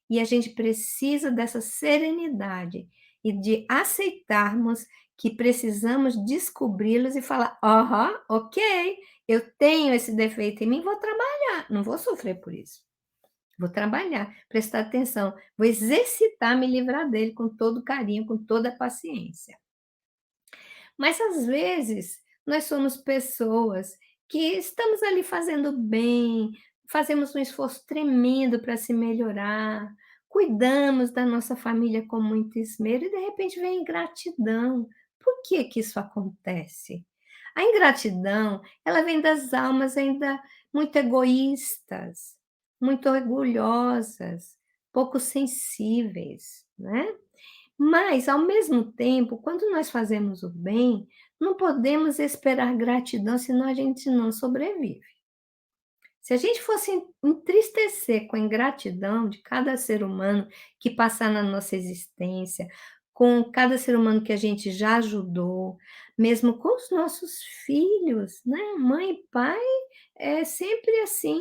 E a gente precisa dessa serenidade e de aceitarmos que precisamos descobri-los e falar: aham, ok, eu tenho esse defeito em mim, vou trabalhar, não vou sofrer por isso. Vou trabalhar, prestar atenção, vou exercitar me livrar dele com todo carinho, com toda paciência. Mas às vezes nós somos pessoas que estamos ali fazendo bem, fazemos um esforço tremendo para se melhorar, cuidamos da nossa família com muito esmero e de repente vem a ingratidão. Por que que isso acontece? A ingratidão, ela vem das almas ainda muito egoístas, muito orgulhosas, pouco sensíveis, né? Mas, ao mesmo tempo, quando nós fazemos o bem, não podemos esperar gratidão, senão a gente não sobrevive. Se a gente fosse entristecer com a ingratidão de cada ser humano que passar na nossa existência, com cada ser humano que a gente já ajudou, mesmo com os nossos filhos, né? Mãe e pai, é sempre assim,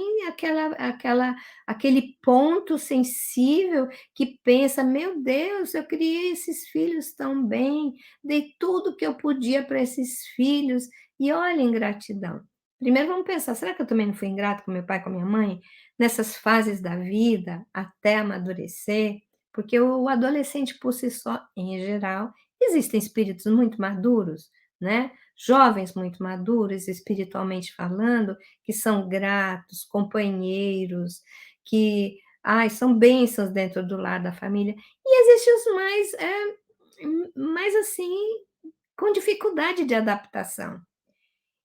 aquele ponto sensível que pensa: meu Deus, eu criei esses filhos tão bem, dei tudo que eu podia para esses filhos, e olha a ingratidão. Primeiro vamos pensar: será que eu também não fui ingrato com meu pai, com minha mãe, nessas fases da vida, até amadurecer? Porque o adolescente por si só, em geral, existem espíritos muito maduros, né? Jovens muito maduros, espiritualmente falando, que são gratos, companheiros, que são bênçãos dentro do lar da família. E existem os mais assim, com dificuldade de adaptação.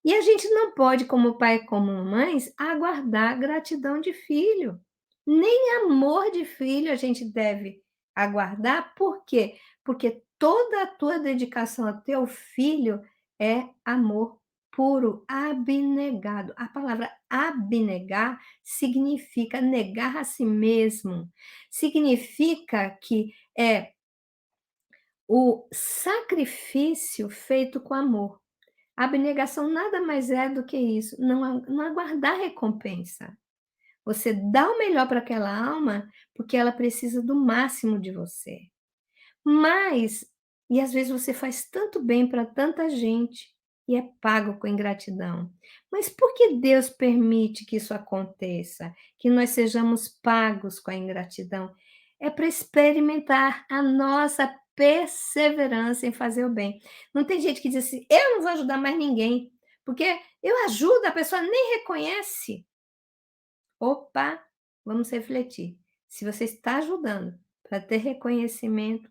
E a gente não pode, como pai e como mães, aguardar gratidão de filho. Nem amor de filho a gente deve aguardar. Por quê? Porque toda a tua dedicação ao teu filho é amor puro, abnegado. A palavra abnegar significa negar a si mesmo. Significa que é o sacrifício feito com amor. A abnegação nada mais é do que isso, não aguardar recompensa. Você dá o melhor para aquela alma, porque ela precisa do máximo de você. E às vezes você faz tanto bem para tanta gente e é pago com ingratidão. Mas por que Deus permite que isso aconteça? Que nós sejamos pagos com a ingratidão? É para experimentar a nossa perseverança em fazer o bem. Não tem gente que diz assim: eu não vou ajudar mais ninguém, porque eu ajudo, a pessoa nem reconhece. Opa, vamos refletir. Se você está ajudando para ter reconhecimento,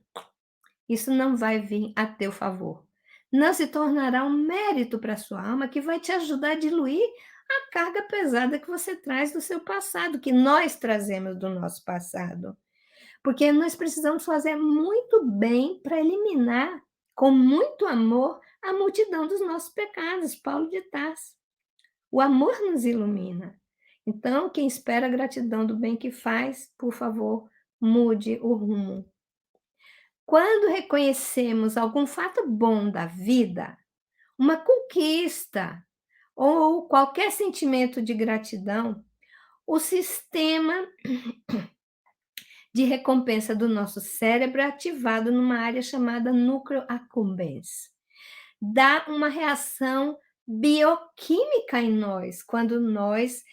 isso não vai vir a teu favor. Não se tornará um mérito para a sua alma que vai te ajudar a diluir a carga pesada que você traz do seu passado, que nós trazemos do nosso passado. Porque nós precisamos fazer muito bem para eliminar, com muito amor, a multidão dos nossos pecados. Paulo de Tarso. O amor nos ilumina. Então, quem espera a gratidão do bem que faz, por favor, mude o rumo. Quando reconhecemos algum fato bom da vida, uma conquista ou qualquer sentimento de gratidão, o sistema de recompensa do nosso cérebro é ativado numa área chamada núcleo accumbens. Dá uma reação bioquímica em nós, quando nós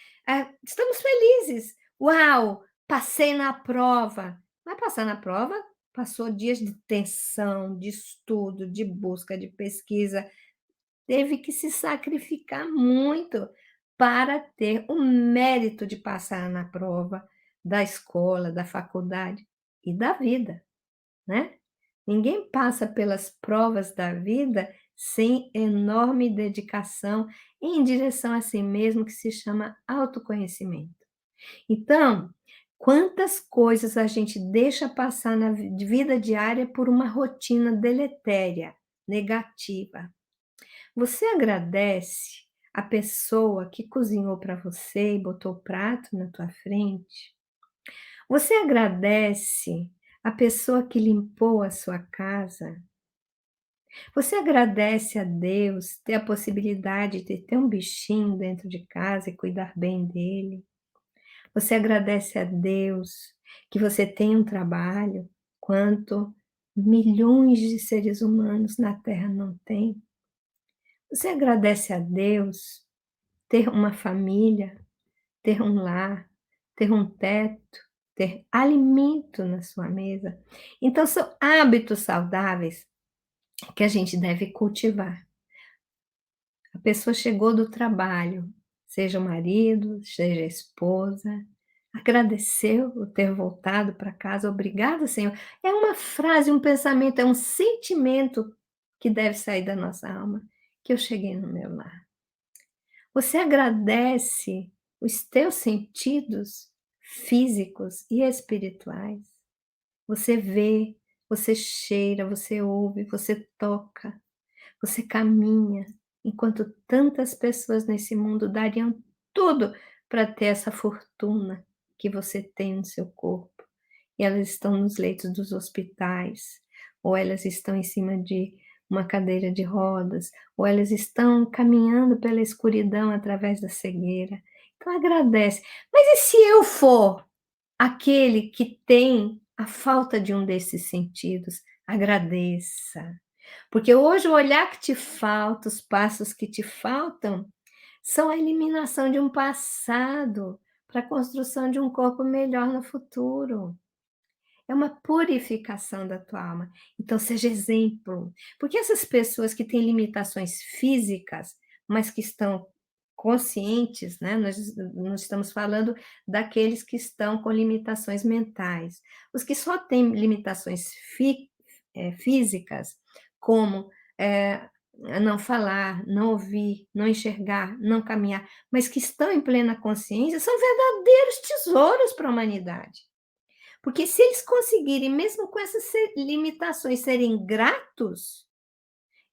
estamos felizes. Uau, passei na prova. Vai passar na prova? Passou dias de tensão, de estudo, de busca, de pesquisa. Teve que se sacrificar muito para ter o mérito de passar na prova da escola, da faculdade e da vida, né? Ninguém passa pelas provas da vida sem enorme dedicação em direção a si mesmo, que se chama autoconhecimento. Então, quantas coisas a gente deixa passar na vida diária por uma rotina deletéria, negativa. Você agradece a pessoa que cozinhou para você e botou o prato na tua frente? Você agradece a pessoa que limpou a sua casa? Você agradece a Deus ter a possibilidade de ter um bichinho dentro de casa e cuidar bem dele? Você agradece a Deus que você tem um trabalho, quanto milhões de seres humanos na Terra não têm? Você agradece a Deus ter uma família, ter um lar, ter um teto, ter alimento na sua mesa? Então, são hábitos saudáveis que a gente deve cultivar. A pessoa chegou do trabalho, seja o marido, seja a esposa, agradeceu por ter voltado para casa, obrigada, Senhor. É uma frase, um pensamento, é um sentimento que deve sair da nossa alma, que eu cheguei no meu lar. Você agradece os teus sentidos físicos e espirituais. Você vê, você cheira, você ouve, você toca, você caminha, enquanto tantas pessoas nesse mundo dariam tudo para ter essa fortuna que você tem no seu corpo. E elas estão nos leitos dos hospitais, ou elas estão em cima de uma cadeira de rodas, ou elas estão caminhando pela escuridão através da cegueira. Então agradece. Mas e se eu for aquele que tem a falta de um desses sentidos? Agradeça. Porque hoje o olhar que te falta, os passos que te faltam, são a eliminação de um passado para a construção de um corpo melhor no futuro. É uma purificação da tua alma. Então, seja exemplo. Porque essas pessoas que têm limitações físicas, mas que estão conscientes, né? Nós estamos falando daqueles que estão com limitações mentais. Os que só têm limitações físicas, como não falar, não ouvir, não enxergar, não caminhar, mas que estão em plena consciência, são verdadeiros tesouros para a humanidade. Porque se eles conseguirem, mesmo com essas limitações, serem gratos,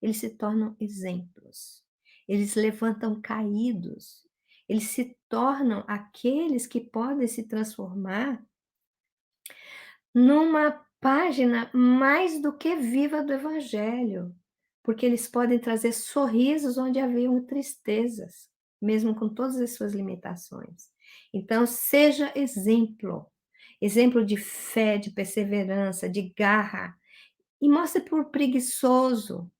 eles se tornam exemplos. Eles levantam caídos. Eles se tornam aqueles que podem se transformar numa página mais do que viva do Evangelho. Porque eles podem trazer sorrisos onde haviam tristezas, mesmo com todas as suas limitações. Então, seja exemplo. Exemplo de fé, de perseverança, de garra. E mostre para o preguiçoso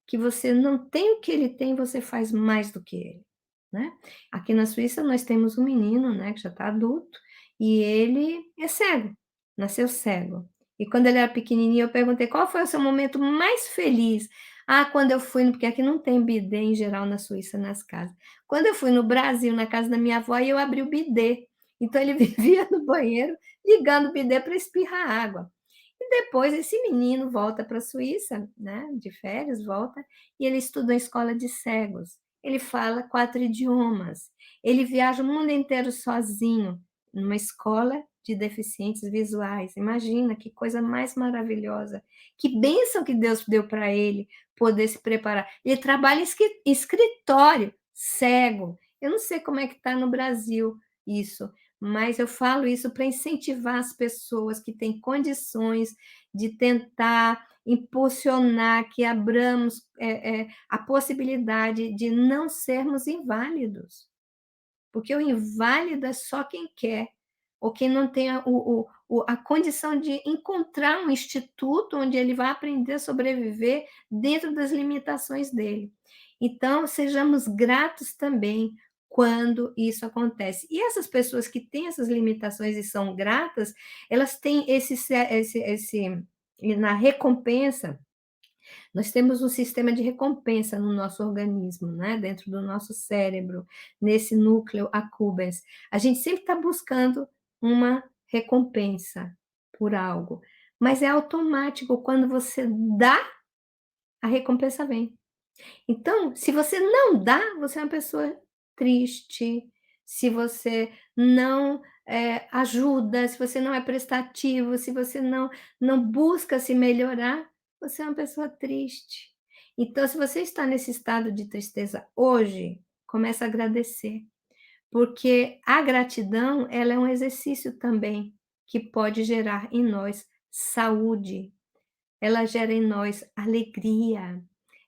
que você não tem o que ele tem, você faz mais do que ele. Né? Aqui na Suíça nós temos um menino, né, que já está adulto, e ele é cego, nasceu cego. E quando ele era pequenininho, eu perguntei qual foi o seu momento mais feliz. Ah, quando eu fui, porque aqui não tem bidê em geral na Suíça, nas casas. Quando eu fui no Brasil, na casa da minha avó, e eu abri o bidê. Então ele vivia no banheiro ligando o bidê para espirrar água. E depois esse menino volta para a Suíça, né, de férias, volta, e ele estuda em escola de cegos. Ele fala 4 idiomas. Ele viaja o mundo inteiro sozinho, numa escola de deficientes visuais. Imagina que coisa mais maravilhosa. Que bênção que Deus deu para ele poder se preparar. Ele trabalha em escritório, cego. Eu não sei como é que está no Brasil isso, mas eu falo isso para incentivar as pessoas que têm condições de tentar impulsionar que abramos a possibilidade de não sermos inválidos, porque o inválido é só quem quer, ou quem não tem a condição de encontrar um instituto onde ele vai aprender a sobreviver dentro das limitações dele. Então, sejamos gratos também quando isso acontece. E essas pessoas que têm essas limitações e são gratas, elas têm na recompensa, nós temos um sistema de recompensa no nosso organismo, né? Dentro do nosso cérebro, nesse núcleo accumbens. A gente sempre está buscando uma recompensa por algo, mas é automático, quando você dá, a recompensa vem. Então, se você não dá, você é uma pessoa triste, se você não ajuda, se você não é prestativo, se você não busca se melhorar, você é uma pessoa triste. Então, se você está nesse estado de tristeza hoje, comece a agradecer, porque a gratidão, ela é um exercício também que pode gerar em nós saúde, ela gera em nós alegria,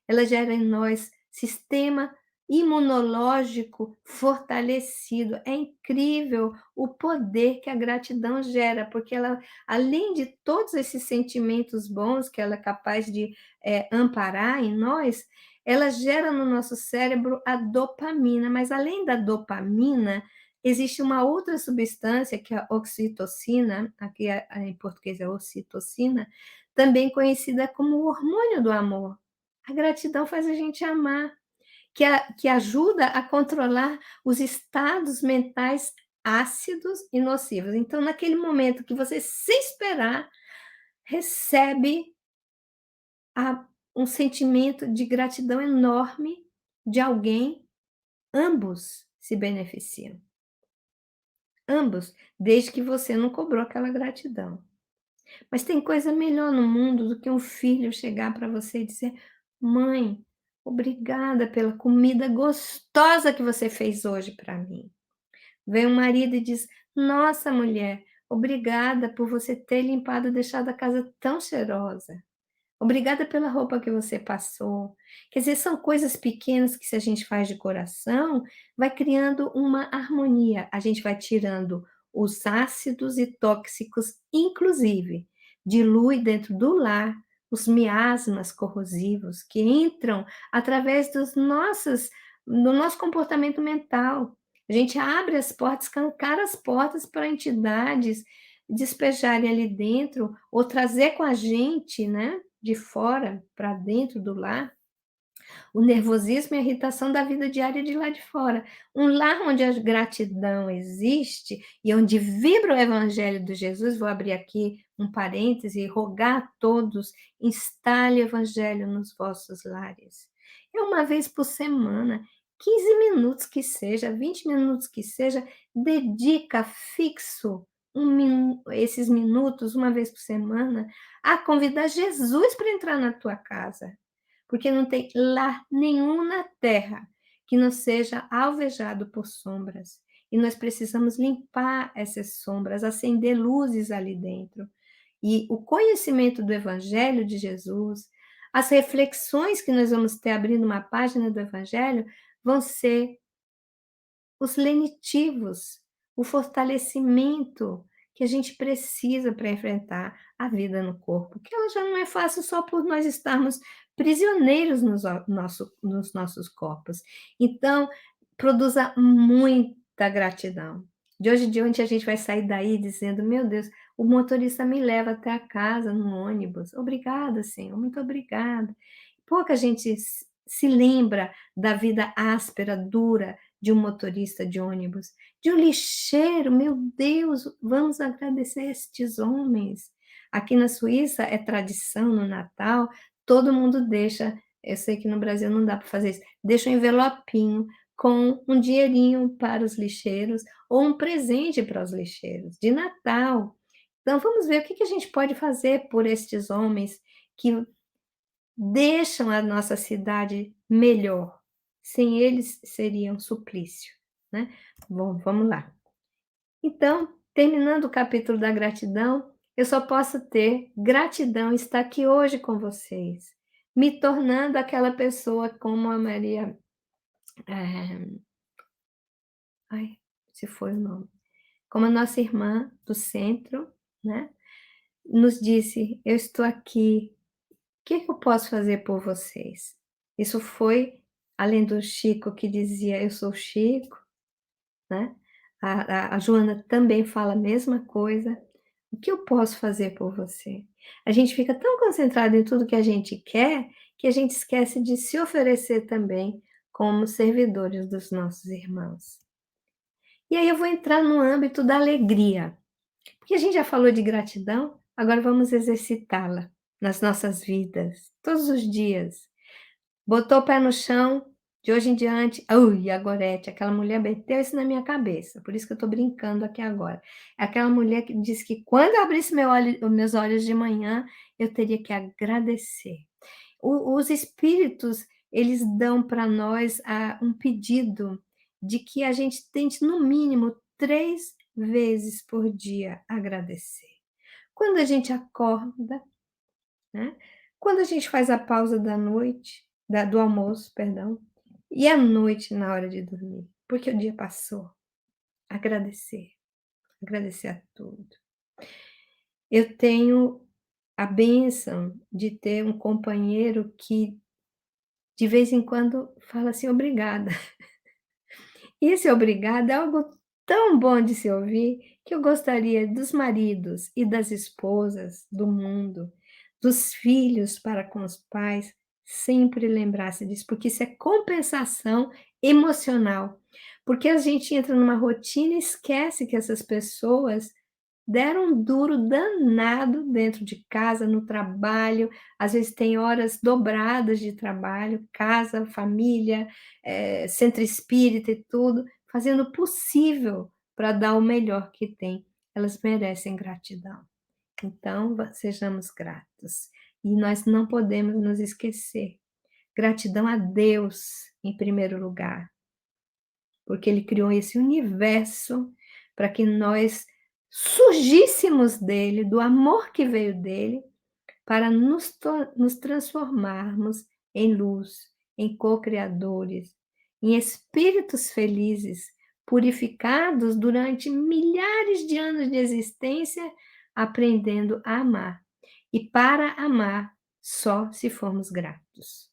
ela gera em nós sistema imunológico fortalecido. É incrível o poder que a gratidão gera, porque ela, além de todos esses sentimentos bons que ela é capaz de amparar em nós, ela gera no nosso cérebro a dopamina, mas além da dopamina, existe uma outra substância, que é a oxitocina, aqui em português é ocitocina, também conhecida como o hormônio do amor. A gratidão faz a gente amar, que ajuda a controlar os estados mentais ácidos e nocivos. Então, naquele momento que você, sem esperar, recebe um sentimento de gratidão enorme de alguém, ambos se beneficiam. Ambos, desde que você não cobrou aquela gratidão. Mas tem coisa melhor no mundo do que um filho chegar para você e dizer: mãe, obrigada pela comida gostosa que você fez hoje para mim. Vem um marido e diz: nossa, mulher, obrigada por você ter limpado e deixado a casa tão cheirosa. Obrigada pela roupa que você passou. Quer dizer, são coisas pequenas que, se a gente faz de coração, vai criando uma harmonia. A gente vai tirando os ácidos e tóxicos, inclusive dilui dentro do lar os miasmas corrosivos que entram através do nosso comportamento mental. A gente abre as portas, escancara as portas para entidades despejarem ali dentro, ou trazer com a gente, né, de fora para dentro do lar, o nervosismo e a irritação da vida diária de lá de fora. Um lar onde a gratidão existe e onde vibra o evangelho de Jesus, vou abrir aqui um parêntese e rogar a todos, instale o evangelho nos vossos lares. É uma vez por semana, 15 minutos que seja, 20 minutos que seja, dedica fixo esses minutos, uma vez por semana, a convidar Jesus para entrar na tua casa. Porque não tem lar nenhum na terra que não seja alvejado por sombras. E nós precisamos limpar essas sombras, acender luzes ali dentro. E o conhecimento do Evangelho de Jesus, as reflexões que nós vamos ter abrindo uma página do Evangelho, vão ser os lenitivos, o fortalecimento que a gente precisa para enfrentar a vida no corpo, que ela já não é fácil só por nós estarmos prisioneiros nos nossos corpos. Então, produza muita gratidão. De hoje em diante, a gente vai sair daí dizendo: meu Deus, o motorista me leva até a casa no ônibus. Obrigada, Senhor, muito obrigada. Pouca gente se lembra da vida áspera, dura, de um motorista de ônibus, de um lixeiro. Meu Deus, vamos agradecer estes homens. Aqui na Suíça é tradição no Natal, todo mundo deixa, eu sei que no Brasil não dá para fazer isso, deixa um envelopinho com um dinheirinho para os lixeiros ou um presente para os lixeiros de Natal. Então vamos ver o que a gente pode fazer por estes homens que deixam a nossa cidade melhor. Sem eles seria um suplício, né? Bom, vamos lá. Então, terminando o capítulo da gratidão, eu só posso ter gratidão estar aqui hoje com vocês, me tornando aquela pessoa como a Maria. Ai, se foi o nome. Como a nossa irmã do centro, né? Nos disse: eu estou aqui, o que eu posso fazer por vocês? Isso foi, além do Chico que dizia: eu sou o Chico, né? A Joana também fala a mesma coisa. O que eu posso fazer por você? A gente fica tão concentrado em tudo que a gente quer, que a gente esquece de se oferecer também como servidores dos nossos irmãos. E aí eu vou entrar no âmbito da alegria, porque a gente já falou de gratidão, agora vamos exercitá-la nas nossas vidas, todos os dias. Botou o pé no chão, de hoje em diante, ui, a Gorete, aquela mulher meteu isso na minha cabeça, por isso que eu estou brincando aqui agora. É aquela mulher que disse que quando eu abrisse meus olhos de manhã, eu teria que agradecer. Os espíritos, eles dão para nós um pedido de que a gente tente, no mínimo, 3 vezes por dia agradecer. Quando a gente acorda, né? Quando a gente faz a pausa da noite, do almoço, perdão, e à noite na hora de dormir, porque o dia passou. Agradecer, agradecer a tudo. Eu tenho a bênção de ter um companheiro que, de vez em quando, fala assim, obrigada. E esse obrigado é algo tão bom de se ouvir que eu gostaria dos maridos e das esposas do mundo, dos filhos para com os pais, sempre lembrar-se disso, porque isso é compensação emocional. Porque a gente entra numa rotina e esquece que essas pessoas deram um duro danado dentro de casa, no trabalho, às vezes tem horas dobradas de trabalho, casa, família, centro espírita e tudo, fazendo o possível para dar o melhor que tem. Elas merecem gratidão. Então, sejamos gratos. E nós não podemos nos esquecer. Gratidão a Deus, em primeiro lugar, porque Ele criou esse universo para que nós surgíssemos dele, do amor que veio dele, para nos transformarmos em luz, em co-criadores, em espíritos felizes, purificados durante milhares de anos de existência, aprendendo a amar. E para amar, só se formos gratos.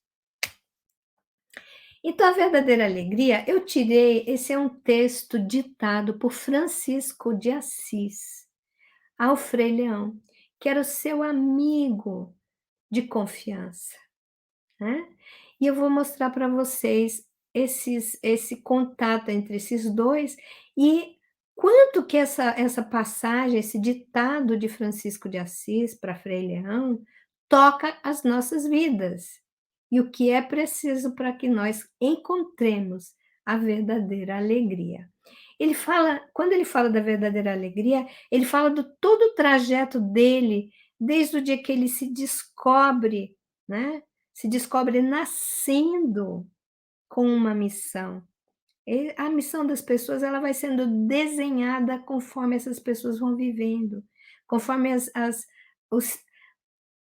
Então, a verdadeira alegria, eu tirei, esse é um texto ditado por Francisco de Assis, ao Frei Leão, que era o seu amigo de confiança, né? E eu vou mostrar para vocês esse contato entre esses dois e quanto que essa passagem, esse ditado de Francisco de Assis para Frei Leão toca as nossas vidas e o que é preciso para que nós encontremos a verdadeira alegria. Quando ele fala da verdadeira alegria, ele fala do todo o trajeto dele, desde o dia que ele se descobre, né? Se descobre nascendo com uma missão. E a missão das pessoas, ela vai sendo desenhada conforme essas pessoas vão vivendo, conforme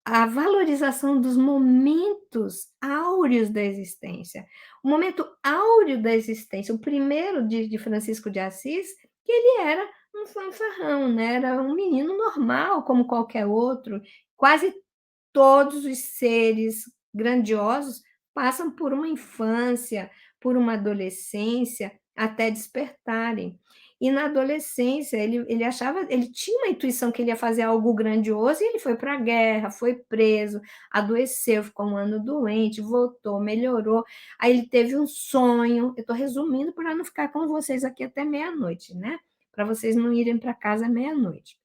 a valorização dos momentos áureos da existência. O momento áureo da existência, o primeiro de Francisco de Assis, que ele era um fanfarrão, né? Era um menino normal, como qualquer outro. Quase todos os seres grandiosos passam por uma infância, por uma adolescência, até despertarem. E na adolescência, ele achava, ele tinha uma intuição que ele ia fazer algo grandioso, e ele foi para a guerra, foi preso, adoeceu, ficou um ano doente, voltou, melhorou. Aí ele teve um sonho, eu estou resumindo para não ficar com vocês aqui até meia-noite, né? Para vocês não irem para casa meia-noite.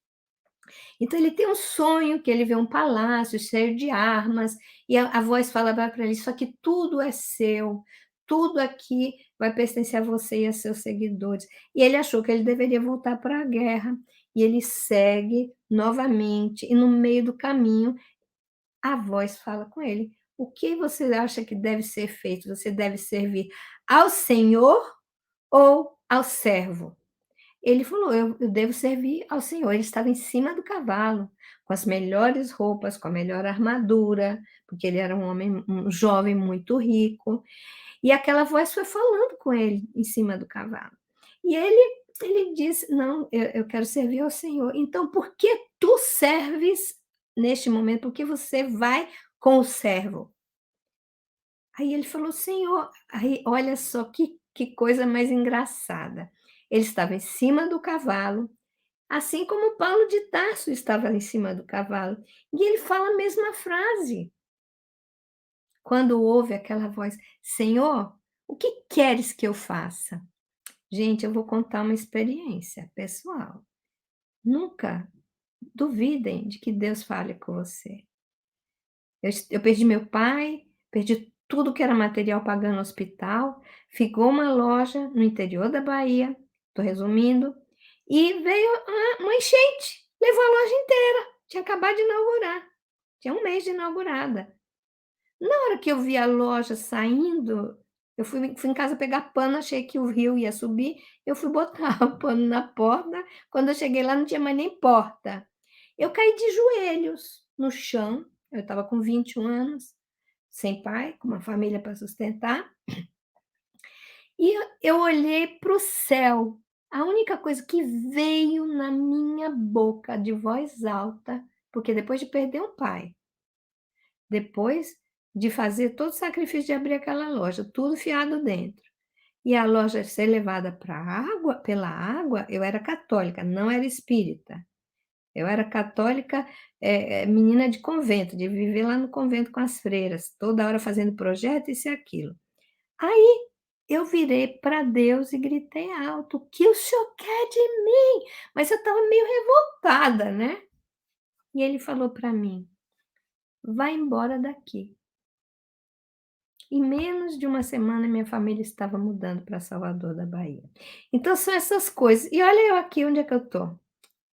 Então ele tem um sonho que ele vê um palácio cheio de armas, e a voz fala para ele: isso aqui tudo é seu, tudo aqui vai pertencer a você e a seus seguidores. E ele achou que ele deveria voltar para a guerra, e ele segue novamente, e no meio do caminho, a voz fala com ele: o que você acha que deve ser feito? Você deve servir ao Senhor ou ao servo? Ele falou: eu devo servir ao Senhor. Ele estava em cima do cavalo, com as melhores roupas, com a melhor armadura, porque ele era um homem, um jovem muito rico. E aquela voz foi falando com ele em cima do cavalo. E ele disse: não, eu quero servir ao Senhor. Então, por que tu serves neste momento? Por que você vai com o servo? Aí ele falou: Senhor, aí olha só que coisa mais engraçada. Ele estava em cima do cavalo, assim como Paulo de Tarso estava em cima do cavalo. E ele fala a mesma frase. Quando ouve aquela voz: Senhor, o que queres que eu faça? Gente, eu vou contar uma experiência pessoal. Nunca duvidem de que Deus fale com você. Eu perdi meu pai, perdi tudo que era material pagando no hospital, ficou uma loja no interior da Bahia, estou resumindo, e veio uma enchente, levou a loja inteira, tinha acabado de inaugurar, tinha um mês de inaugurada. Na hora que eu vi a loja saindo, eu fui em casa pegar pano, achei que o rio ia subir, eu fui botar o pano na porta, quando eu cheguei lá não tinha mais nem porta. Eu caí de joelhos no chão, eu estava com 21 anos, sem pai, com uma família para sustentar, e eu olhei para o céu. A única coisa que veio na minha boca de voz alta, porque depois de perder um pai, depois de fazer todo o sacrifício de abrir aquela loja, tudo fiado dentro, e a loja ser levada para água, pela água, eu era católica, não era espírita. Eu era católica, menina de convento, de viver lá no convento com as freiras, toda hora fazendo projeto, isso e aquilo. Aí eu virei para Deus e gritei alto: o que o senhor quer de mim? Mas eu estava meio revoltada, né? E ele falou para mim: vai embora daqui. Em menos de uma semana, minha família estava mudando para Salvador da Bahia. Então, são essas coisas. E olha eu aqui, onde é que eu estou?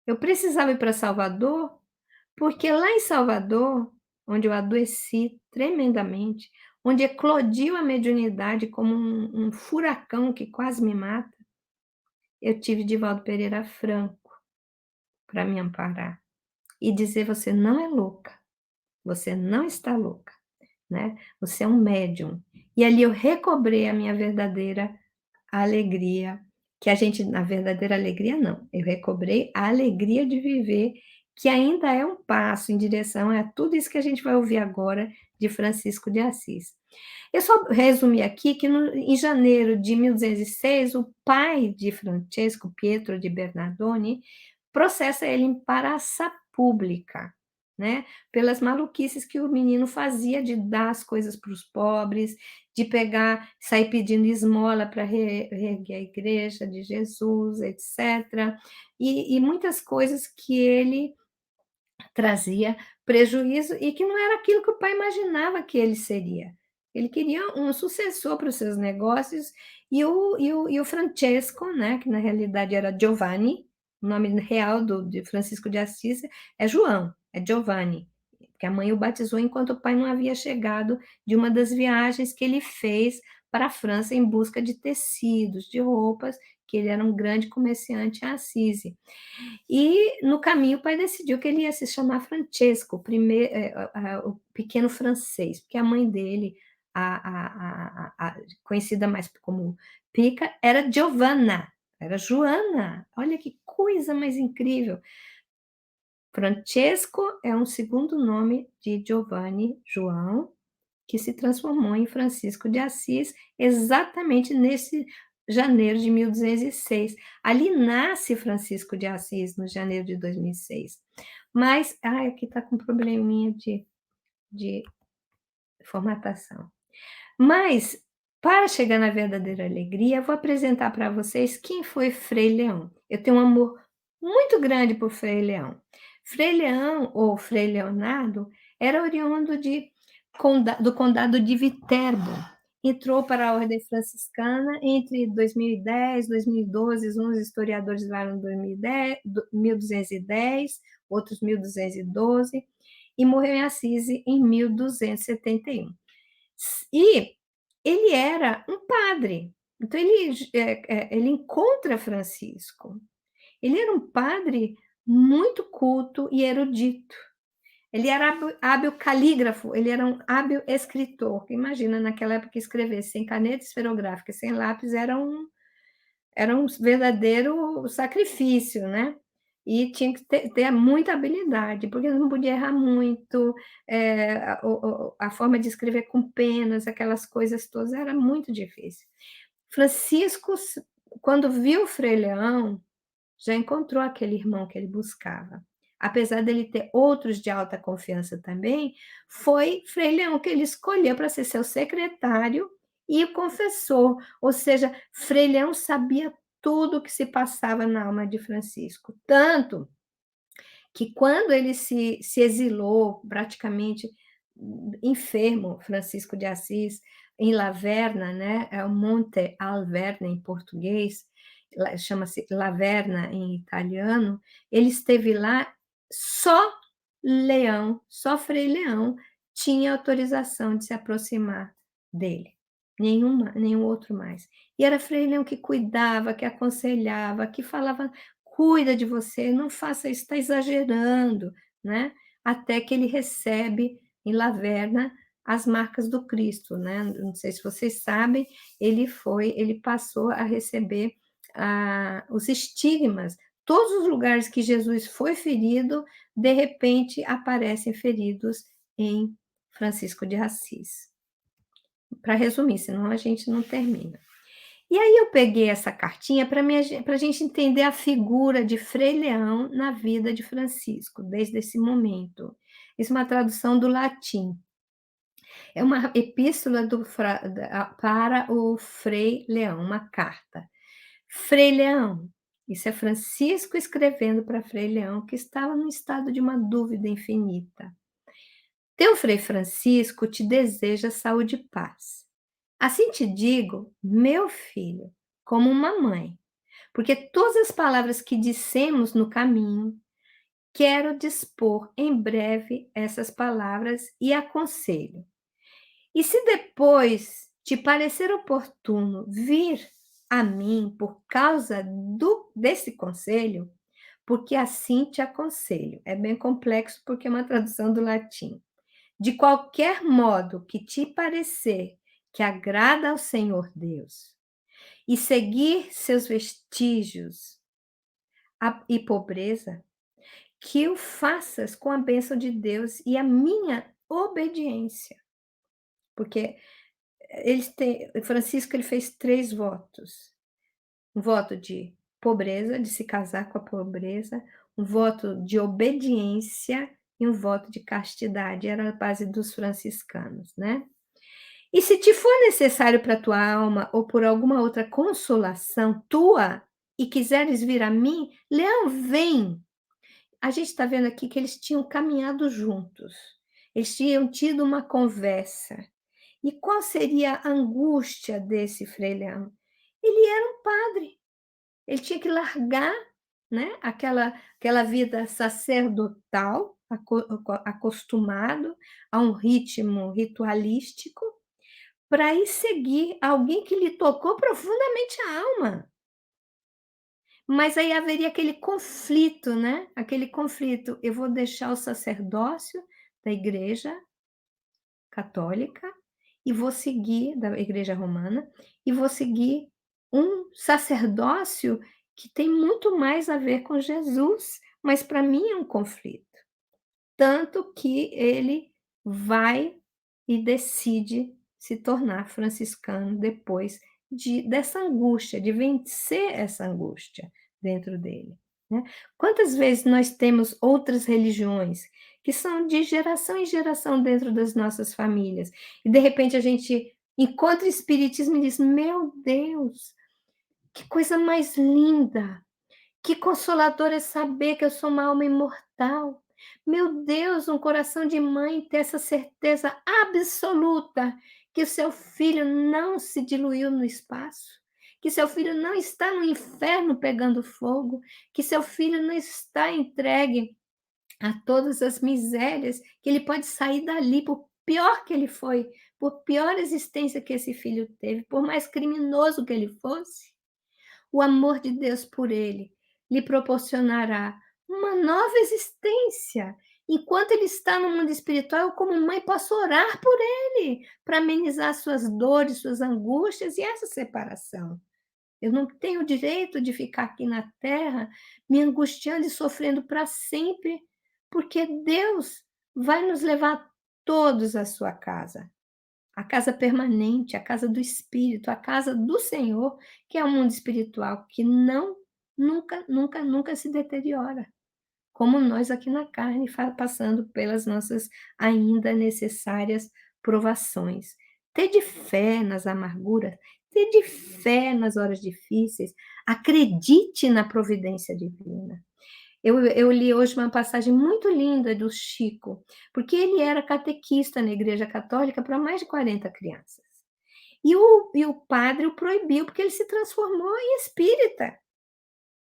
Eu precisava ir para Salvador, porque lá em Salvador, onde eu adoeci tremendamente, onde eclodiu a mediunidade como um furacão que quase me mata, eu tive Divaldo Pereira Franco para me amparar e dizer: você não é louca, você não está louca, né? Você é um médium. E ali eu recobrei a minha verdadeira alegria, que a gente, na verdadeira alegria, não. Eu recobrei a alegria de viver, que ainda é um passo em direção a tudo isso que a gente vai ouvir agora de Francisco de Assis. Eu só resumi aqui que em janeiro de 1206, o pai de Francesco, Pietro de Bernardone, processa ele em praça pública, né? Pelas maluquices que o menino fazia de dar as coisas para os pobres, de pegar, sair pedindo esmola para reerguer a igreja de Jesus, etc. E muitas coisas que ele trazia prejuízo e que não era aquilo que o pai imaginava que ele seria. Ele queria um sucessor para os seus negócios, e o Francesco, né, que na realidade era Giovanni, o nome real de Francisco de Assis é João, é Giovanni, porque a mãe o batizou enquanto o pai não havia chegado de uma das viagens que ele fez para a França em busca de tecidos, de roupas, que ele era um grande comerciante em Assisi. E no caminho o pai decidiu que ele ia se chamar Francesco, o pequeno francês, porque a mãe dele, conhecida mais como Pica, era Giovanna, era Joana. Olha que coisa mais incrível. Francesco é um segundo nome de Giovanni, João, que se transformou em Francisco de Assis, exatamente nesse janeiro de 1206. Ali nasce Francisco de Assis, no janeiro de 2006. Mas, aqui está com probleminha de formatação. Mas, para chegar na verdadeira alegria, vou apresentar para vocês quem foi Frei Leão. Eu tenho um amor muito grande por Frei Leão. Frei Leão, ou Frei Leonardo, era oriundo do condado de Viterbo. Entrou para a ordem franciscana entre 2010 e 2012, uns historiadores falam 2010, 1210, outros 1212, e morreu em Assis em 1271. E ele era um padre, então ele encontra Francisco. Ele era um padre muito culto e erudito. Ele era hábil calígrafo, ele era um hábil escritor. Imagina, naquela época, escrever sem caneta esferográfica, sem lápis, era um verdadeiro sacrifício, né? E tinha que ter muita habilidade, porque não podia errar muito, a forma de escrever com penas, aquelas coisas todas, era muito difícil. Francisco, quando viu Frei Leão, já encontrou aquele irmão que ele buscava. Apesar dele ter outros de alta confiança também, foi Frei Leão que ele escolheu para ser seu secretário e o confessor, ou seja, Frei Leão sabia tudo o que se passava na alma de Francisco, tanto que quando ele se exilou, praticamente enfermo, Francisco de Assis, em Laverna, né, é o Monte Alverna em português, chama-se Laverna em italiano, ele esteve lá, só Frei Leão tinha autorização de se aproximar dele, nenhum outro mais. E era Frei Leão que cuidava, que aconselhava, que falava, cuida de você, não faça isso, está exagerando, né? Até que ele recebe em Laverna as marcas do Cristo, né? Não sei se vocês sabem, ele passou a receber os estigmas. Todos os lugares que Jesus foi ferido, de repente aparecem feridos em Francisco de Assis. Para resumir, senão a gente não termina. E aí eu peguei essa cartinha para a gente entender a figura de Frei Leão na vida de Francisco, desde esse momento. Isso é uma tradução do latim. É uma epístola para o Frei Leão, uma carta. Frei Leão, isso é Francisco escrevendo para Frei Leão, que estava num estado de uma dúvida infinita. Teu Frei Francisco te deseja saúde e paz. Assim te digo, meu filho, como uma mãe, porque todas as palavras que dissemos no caminho, quero dispor em breve essas palavras e aconselho. E se depois te parecer oportuno vir a mim por causa desse conselho, porque assim te aconselho. É bem complexo porque é uma tradução do latim. De qualquer modo que te parecer que agrada ao Senhor Deus, e seguir seus vestígios e pobreza, que o faças com a bênção de Deus e a minha obediência. Porque Francisco ele fez 3 votos. Um voto de pobreza, de se casar com a pobreza, um voto de obediência e um voto de castidade. Era a base dos franciscanos, né? E se te for necessário para a tua alma ou por alguma outra consolação tua e quiseres vir a mim, Leão, vem. A gente está vendo aqui que eles tinham caminhado juntos. Eles tinham tido uma conversa. E qual seria a angústia desse Frei Leão? Ele era um padre. Ele tinha que largar, né, aquela vida sacerdotal, acostumado a um ritmo ritualístico, para ir seguir alguém que lhe tocou profundamente a alma. Mas aí haveria aquele conflito, né? Aquele conflito. Eu vou deixar o sacerdócio da Igreja Católica e vou seguir, da Igreja Romana, e vou seguir um sacerdócio que tem muito mais a ver com Jesus, mas para mim é um conflito. Tanto que ele vai e decide se tornar franciscano depois dessa angústia, de vencer essa angústia dentro dele, né. Quantas vezes nós temos outras religiões que são de geração em geração dentro das nossas famílias, e de repente a gente encontra o espiritismo e diz: "Meu Deus, que coisa mais linda! Que consolador é saber que eu sou uma alma imortal. Meu Deus, um coração de mãe ter essa certeza absoluta que o seu filho não se diluiu no espaço, que seu filho não está no inferno pegando fogo, que seu filho não está entregue a todas as misérias, que ele pode sair dali, por pior que ele foi, por pior existência que esse filho teve, por mais criminoso que ele fosse, o amor de Deus por ele lhe proporcionará uma nova existência. Enquanto ele está no mundo espiritual, eu, como mãe, posso orar por ele, para amenizar suas dores, suas angústias e essa separação. Eu não tenho o direito de ficar aqui na terra me angustiando e sofrendo para sempre, porque Deus vai nos levar todos à sua casa. A casa permanente, a casa do Espírito, a casa do Senhor, que é o mundo espiritual, que não, nunca, nunca, nunca se deteriora, como nós aqui na carne, passando pelas nossas ainda necessárias provações. Tede fé nas amarguras, tede fé nas horas difíceis, acredite na providência divina. Eu li hoje uma passagem muito linda do Chico, porque ele era catequista na Igreja Católica para mais de 40 crianças. E o padre o proibiu, porque ele se transformou em espírita.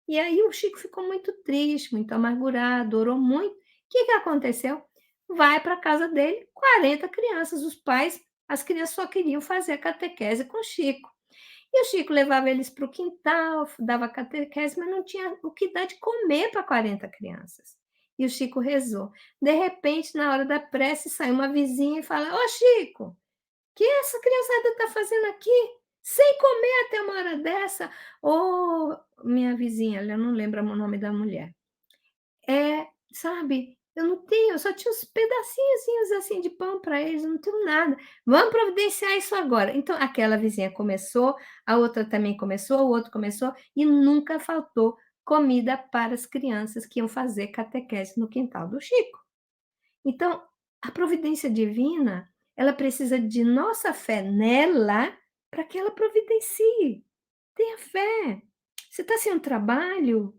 E aí o Chico ficou muito triste, muito amargurado, orou muito. O que aconteceu? Vai para a casa dele, 40 crianças, os pais, as crianças só queriam fazer a catequese com o Chico. E o Chico levava eles para o quintal, dava catequese, mas não tinha o que dar de comer para 40 crianças. E o Chico rezou. De repente, na hora da prece, sai uma vizinha e fala: "Ô Chico, o que essa criançada está fazendo aqui? Sem comer até uma hora dessa?" Ô, minha vizinha, eu não lembro o nome da mulher. Sabe, eu só tinha uns pedacinhozinhos assim de pão para eles, eu não tenho nada. Vamos providenciar isso agora. Então, aquela vizinha começou, a outra também começou, o outro começou, e nunca faltou comida para as crianças que iam fazer catequese no quintal do Chico. Então, a providência divina, ela precisa de nossa fé nela para que ela providencie. Tenha fé. Você está sem um trabalho?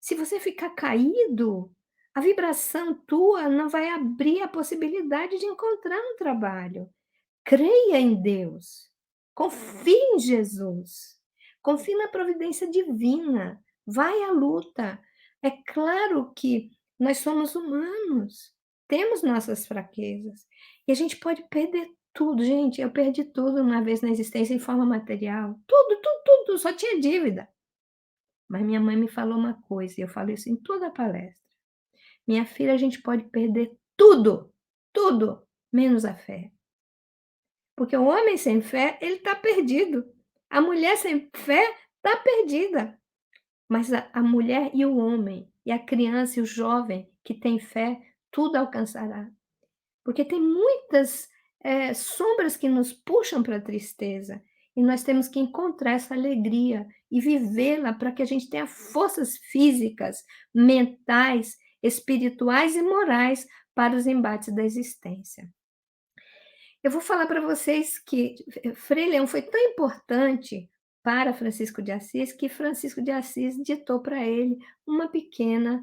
Se você ficar caído, a vibração tua não vai abrir a possibilidade de encontrar um trabalho. Creia em Deus. Confie em Jesus. Confie na providência divina. Vai à luta. É claro que nós somos humanos. Temos nossas fraquezas. E a gente pode perder tudo. Gente, eu perdi tudo uma vez na existência em forma material. Tudo, tudo, tudo. Só tinha dívida. Mas minha mãe me falou uma coisa, e eu falo isso em toda a palestra. Minha filha, a gente pode perder tudo, tudo, menos a fé. Porque o homem sem fé, ele está perdido. A mulher sem fé está perdida. Mas a mulher e o homem, e a criança e o jovem que tem fé, tudo alcançará. Porque tem muitas sombras que nos puxam para a tristeza. E nós temos que encontrar essa alegria e vivê-la para que a gente tenha forças físicas, mentais, espirituais e morais para os embates da existência. Eu vou falar para vocês que Frei Leão foi tão importante para Francisco de Assis, que Francisco de Assis ditou para ele uma pequena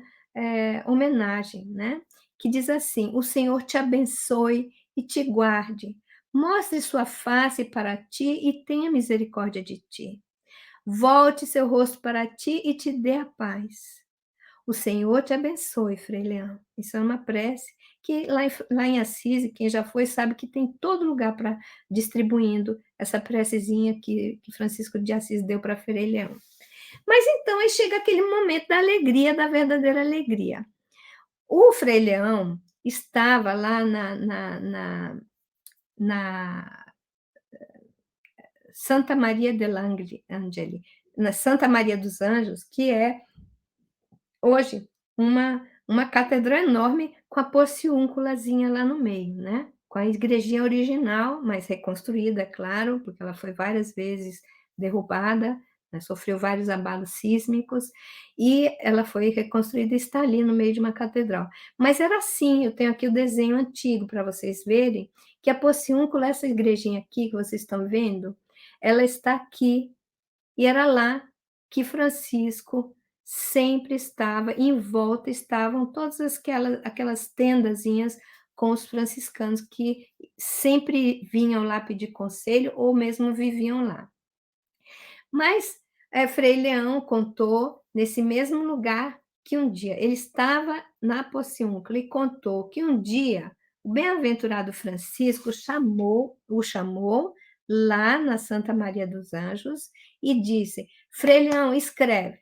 homenagem, né? Que diz assim: "O Senhor te abençoe e te guarde, mostre sua face para ti e tenha misericórdia de ti. Volte seu rosto para ti e te dê a paz. O Senhor te abençoe, Frei Leão." Isso é uma prece que lá em Assis, quem já foi sabe que tem todo lugar para distribuindo essa precezinha que Francisco de Assis deu para Frei Leão. Mas então aí chega aquele momento da alegria, da verdadeira alegria. O Frei Leão estava lá na Santa Maria dell'Angeli, na Santa Maria dos Anjos, que é hoje uma catedral enorme com a porciúnculazinha lá no meio, né? Com a igrejinha original, mas reconstruída, é claro, porque ela foi várias vezes derrubada, né, sofreu vários abalos sísmicos, e ela foi reconstruída e está ali no meio de uma catedral. Mas era assim, eu tenho aqui o desenho antigo para vocês verem, que a Pociúncula, essa igrejinha aqui que vocês estão vendo, ela está aqui, e era lá que Francisco sempre estava, em volta estavam todas aquelas tendazinhas com os franciscanos que sempre vinham lá pedir conselho ou mesmo viviam lá. Mas Frei Leão contou nesse mesmo lugar que um dia ele estava na Pociúncula e contou que um dia o bem-aventurado Francisco o chamou lá na Santa Maria dos Anjos e disse: Frei Leão, escreve.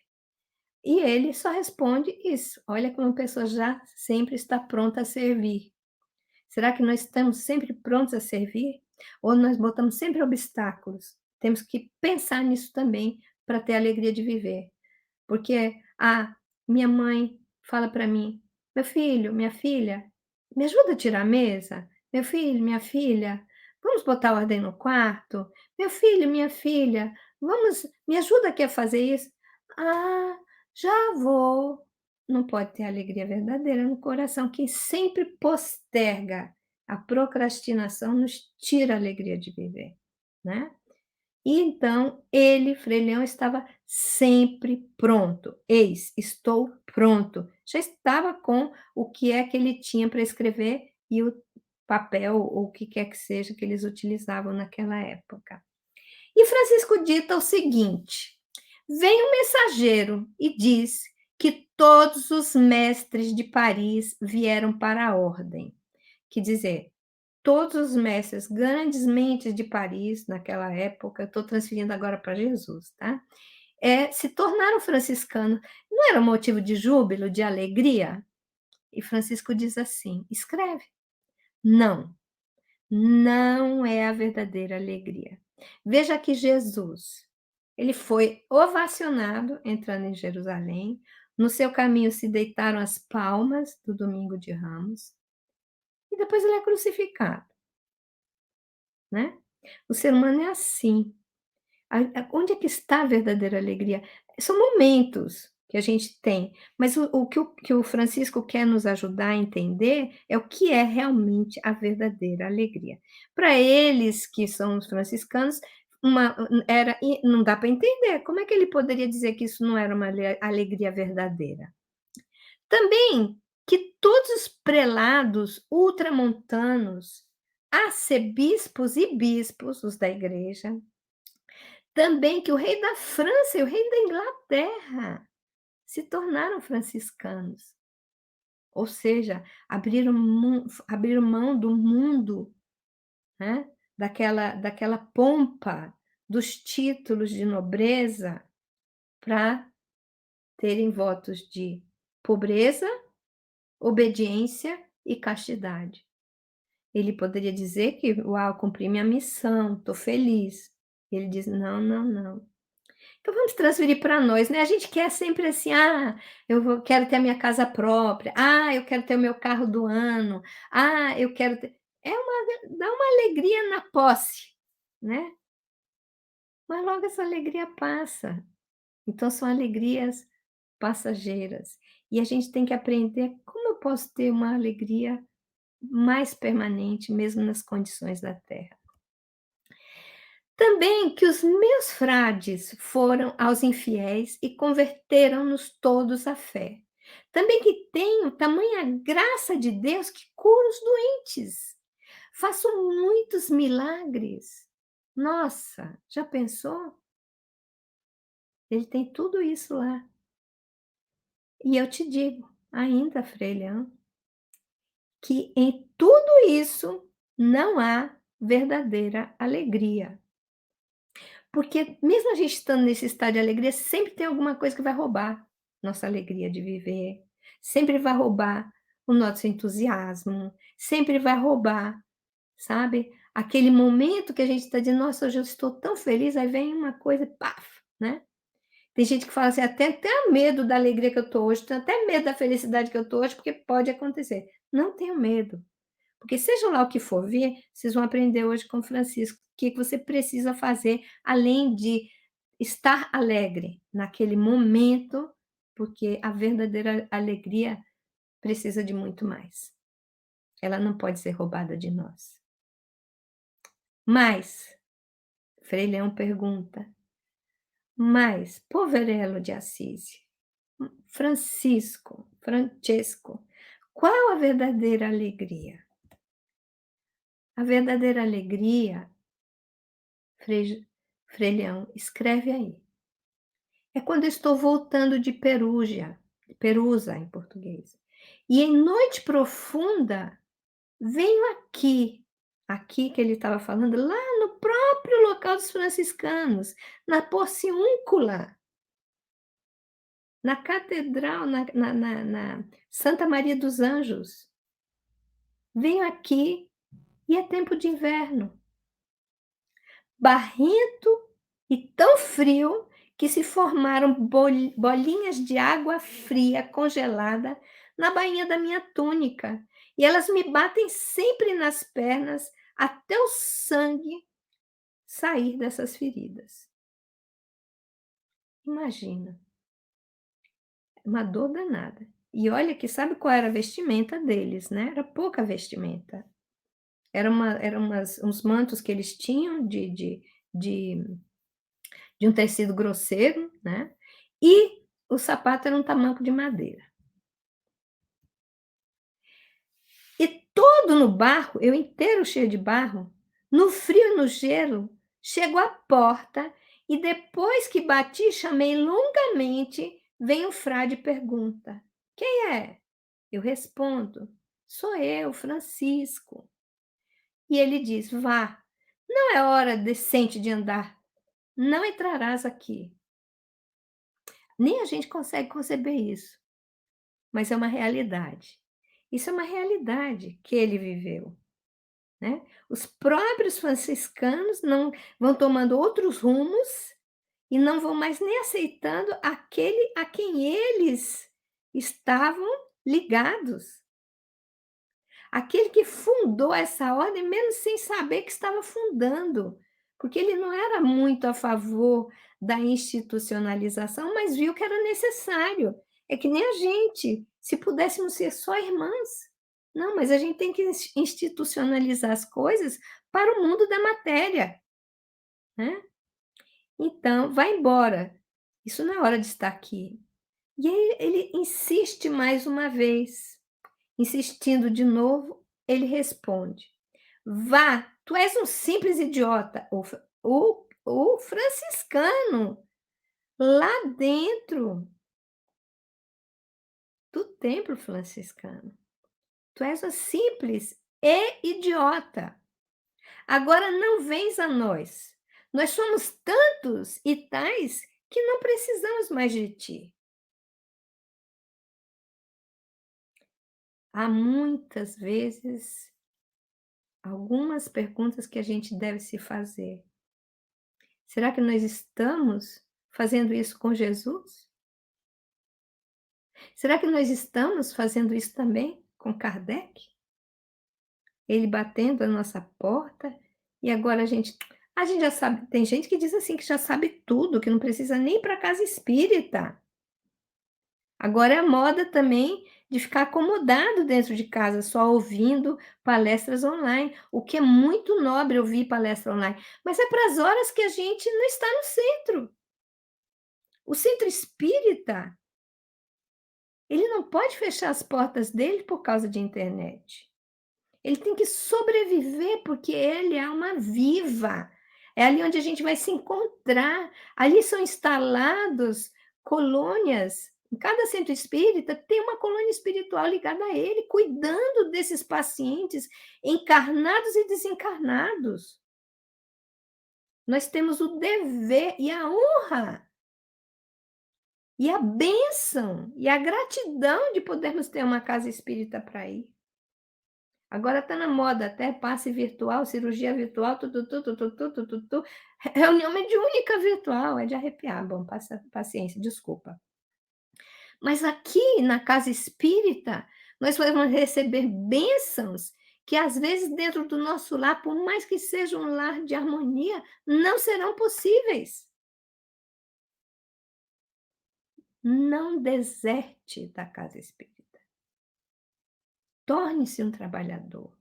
E ele só responde isso. Olha como a pessoa já sempre está pronta a servir. Será que nós estamos sempre prontos a servir? Ou nós botamos sempre obstáculos? Temos que pensar nisso também para ter a alegria de viver. Porque, minha mãe fala para mim: meu filho, minha filha, me ajuda a tirar a mesa? Meu filho, minha filha, vamos botar ordem no quarto? Meu filho, minha filha, me ajuda aqui a fazer isso? Ah, já vou. Não pode ter alegria verdadeira no coração. Quem sempre posterga a procrastinação nos tira a alegria de viver, né? E então ele, Frei Leão, estava sempre pronto. Eis, estou pronto. Já estava com o que é que ele tinha para escrever e o papel, ou o que quer que seja que eles utilizavam naquela época. E Francisco dita o seguinte: vem um mensageiro e diz que todos os mestres de Paris vieram para a ordem. Quer dizer, todos os mestres, grandes mentes de Paris, naquela época, estou transferindo agora para Jesus, tá? Se tornaram franciscanos. Não era um motivo de júbilo, de alegria? E Francisco diz assim: escreve. Não, não é a verdadeira alegria. Veja que Jesus, ele foi ovacionado entrando em Jerusalém. No seu caminho se deitaram as palmas do Domingo de Ramos. E depois ele é crucificado, né? O ser humano é assim. Onde é que está a verdadeira alegria? São momentos que a gente tem, mas o que o Francisco quer nos ajudar a entender é o que é realmente a verdadeira alegria. Para eles que são os franciscanos, não dá para entender. Como é que ele poderia dizer que isso não era uma alegria verdadeira? Também que todos os prelados ultramontanos, arcebispos e bispos, os da igreja, também que o rei da França e o rei da Inglaterra se tornaram franciscanos. Ou seja, abriram mão do mundo, né? daquela pompa dos títulos de nobreza para terem votos de pobreza, obediência e castidade. Ele poderia dizer que, uau, cumpri minha missão, estou feliz. Ele diz, não, não, não. Então vamos transferir para nós, né? A gente quer sempre assim, quero ter a minha casa própria, eu quero ter o meu carro do ano, eu quero ter... dá uma alegria na posse, né? Mas logo essa alegria passa. Então são alegrias passageiras. E a gente tem que aprender como eu posso ter uma alegria mais permanente, mesmo nas condições da terra. Também que os meus frades foram aos infiéis e converteram-nos todos à fé. Também que tenho tamanha graça de Deus que cura os doentes. Faço muitos milagres. Nossa, já pensou? Ele tem tudo isso lá. E eu te digo, ainda, Frei Leão, que em tudo isso não há verdadeira alegria. Porque mesmo a gente estando nesse estado de alegria, sempre tem alguma coisa que vai roubar nossa alegria de viver, sempre vai roubar o nosso entusiasmo, sempre vai roubar, sabe? Aquele momento que a gente está dizendo, nossa, hoje eu estou tão feliz, aí vem uma coisa, paf, né? Tem gente que fala assim, até medo da alegria que eu estou hoje, tenho até medo da felicidade que eu estou hoje, porque pode acontecer. Não tenho medo. Porque seja lá o que for vir, vocês vão aprender hoje com o Francisco o que você precisa fazer, além de estar alegre naquele momento, porque a verdadeira alegria precisa de muito mais. Ela não pode ser roubada de nós. Mas, Frei Leão pergunta, mas, Poverello de Assis, Francesco, qual a verdadeira alegria? A verdadeira alegria, Frei Leão, escreve aí. É quando eu estou voltando de Perusa em português. E em noite profunda, venho aqui que ele estava falando, lá no próprio local dos franciscanos, na Porciúncula, na catedral, na Santa Maria dos Anjos. Venho aqui e é tempo de inverno. Barrento e tão frio que se formaram bolinhas de água fria congelada na bainha da minha túnica, e elas me batem sempre nas pernas até o sangue sair dessas feridas. Imagina, uma dor danada. E olha que sabe qual era a vestimenta deles, né? Era pouca vestimenta. Eram uns mantos que eles tinham de um tecido grosseiro, né? E o sapato era um tamanco de madeira. E todo no barro, eu inteiro cheio de barro, no frio e no gelo, chego à porta e depois que bati, chamei longamente, vem o frade e pergunta, quem é? Eu respondo, sou eu, Francisco. E ele diz, vá, não é hora decente de andar, não entrarás aqui. Nem a gente consegue conceber isso, mas é uma realidade. Isso é uma realidade que ele viveu, né? Os próprios franciscanos não vão tomando outros rumos e não vão mais nem aceitando aquele a quem eles estavam ligados. Aquele que fundou essa ordem, mesmo sem saber que estava fundando, porque ele não era muito a favor da institucionalização, mas viu que era necessário. É que nem a gente, se pudéssemos ser só irmãs. Não, mas a gente tem que institucionalizar as coisas para o mundo da matéria, né? Então, vai embora. Isso não é hora de estar aqui. E aí ele insiste mais uma vez. Insistindo de novo, ele responde: vá, tu és um simples idiota. O franciscano, lá dentro do templo franciscano. Tu és um simples e idiota. Agora não vens a nós. Nós somos tantos e tais que não precisamos mais de ti. Há muitas vezes algumas perguntas que a gente deve se fazer. Será que nós estamos fazendo isso com Jesus? Será que nós estamos fazendo isso também com Kardec? Ele batendo a nossa porta e agora a gente já sabe, tem gente que diz assim que já sabe tudo, que não precisa nem ir para a casa espírita. Agora é a moda também de ficar acomodado dentro de casa, só ouvindo palestras online, o que é muito nobre ouvir palestra online, mas é para as horas que a gente não está no centro. O centro espírita, ele não pode fechar as portas dele por causa de internet. Ele tem que sobreviver, porque ele é uma viva. É ali onde a gente vai se encontrar. Ali são instalados colônias. Em cada centro espírita tem uma colônia espiritual ligada a ele, cuidando desses pacientes encarnados e desencarnados. Nós temos o dever e a honra, e a bênção, e a gratidão de podermos ter uma casa espírita para ir. Agora está na moda até passe virtual, cirurgia virtual, reunião mediúnica virtual, é de arrepiar. Bom, paciência, desculpa. Mas aqui na casa espírita, nós vamos receber bênçãos que às vezes dentro do nosso lar, por mais que seja um lar de harmonia, não serão possíveis. Não deserte da casa espírita. Torne-se um trabalhador.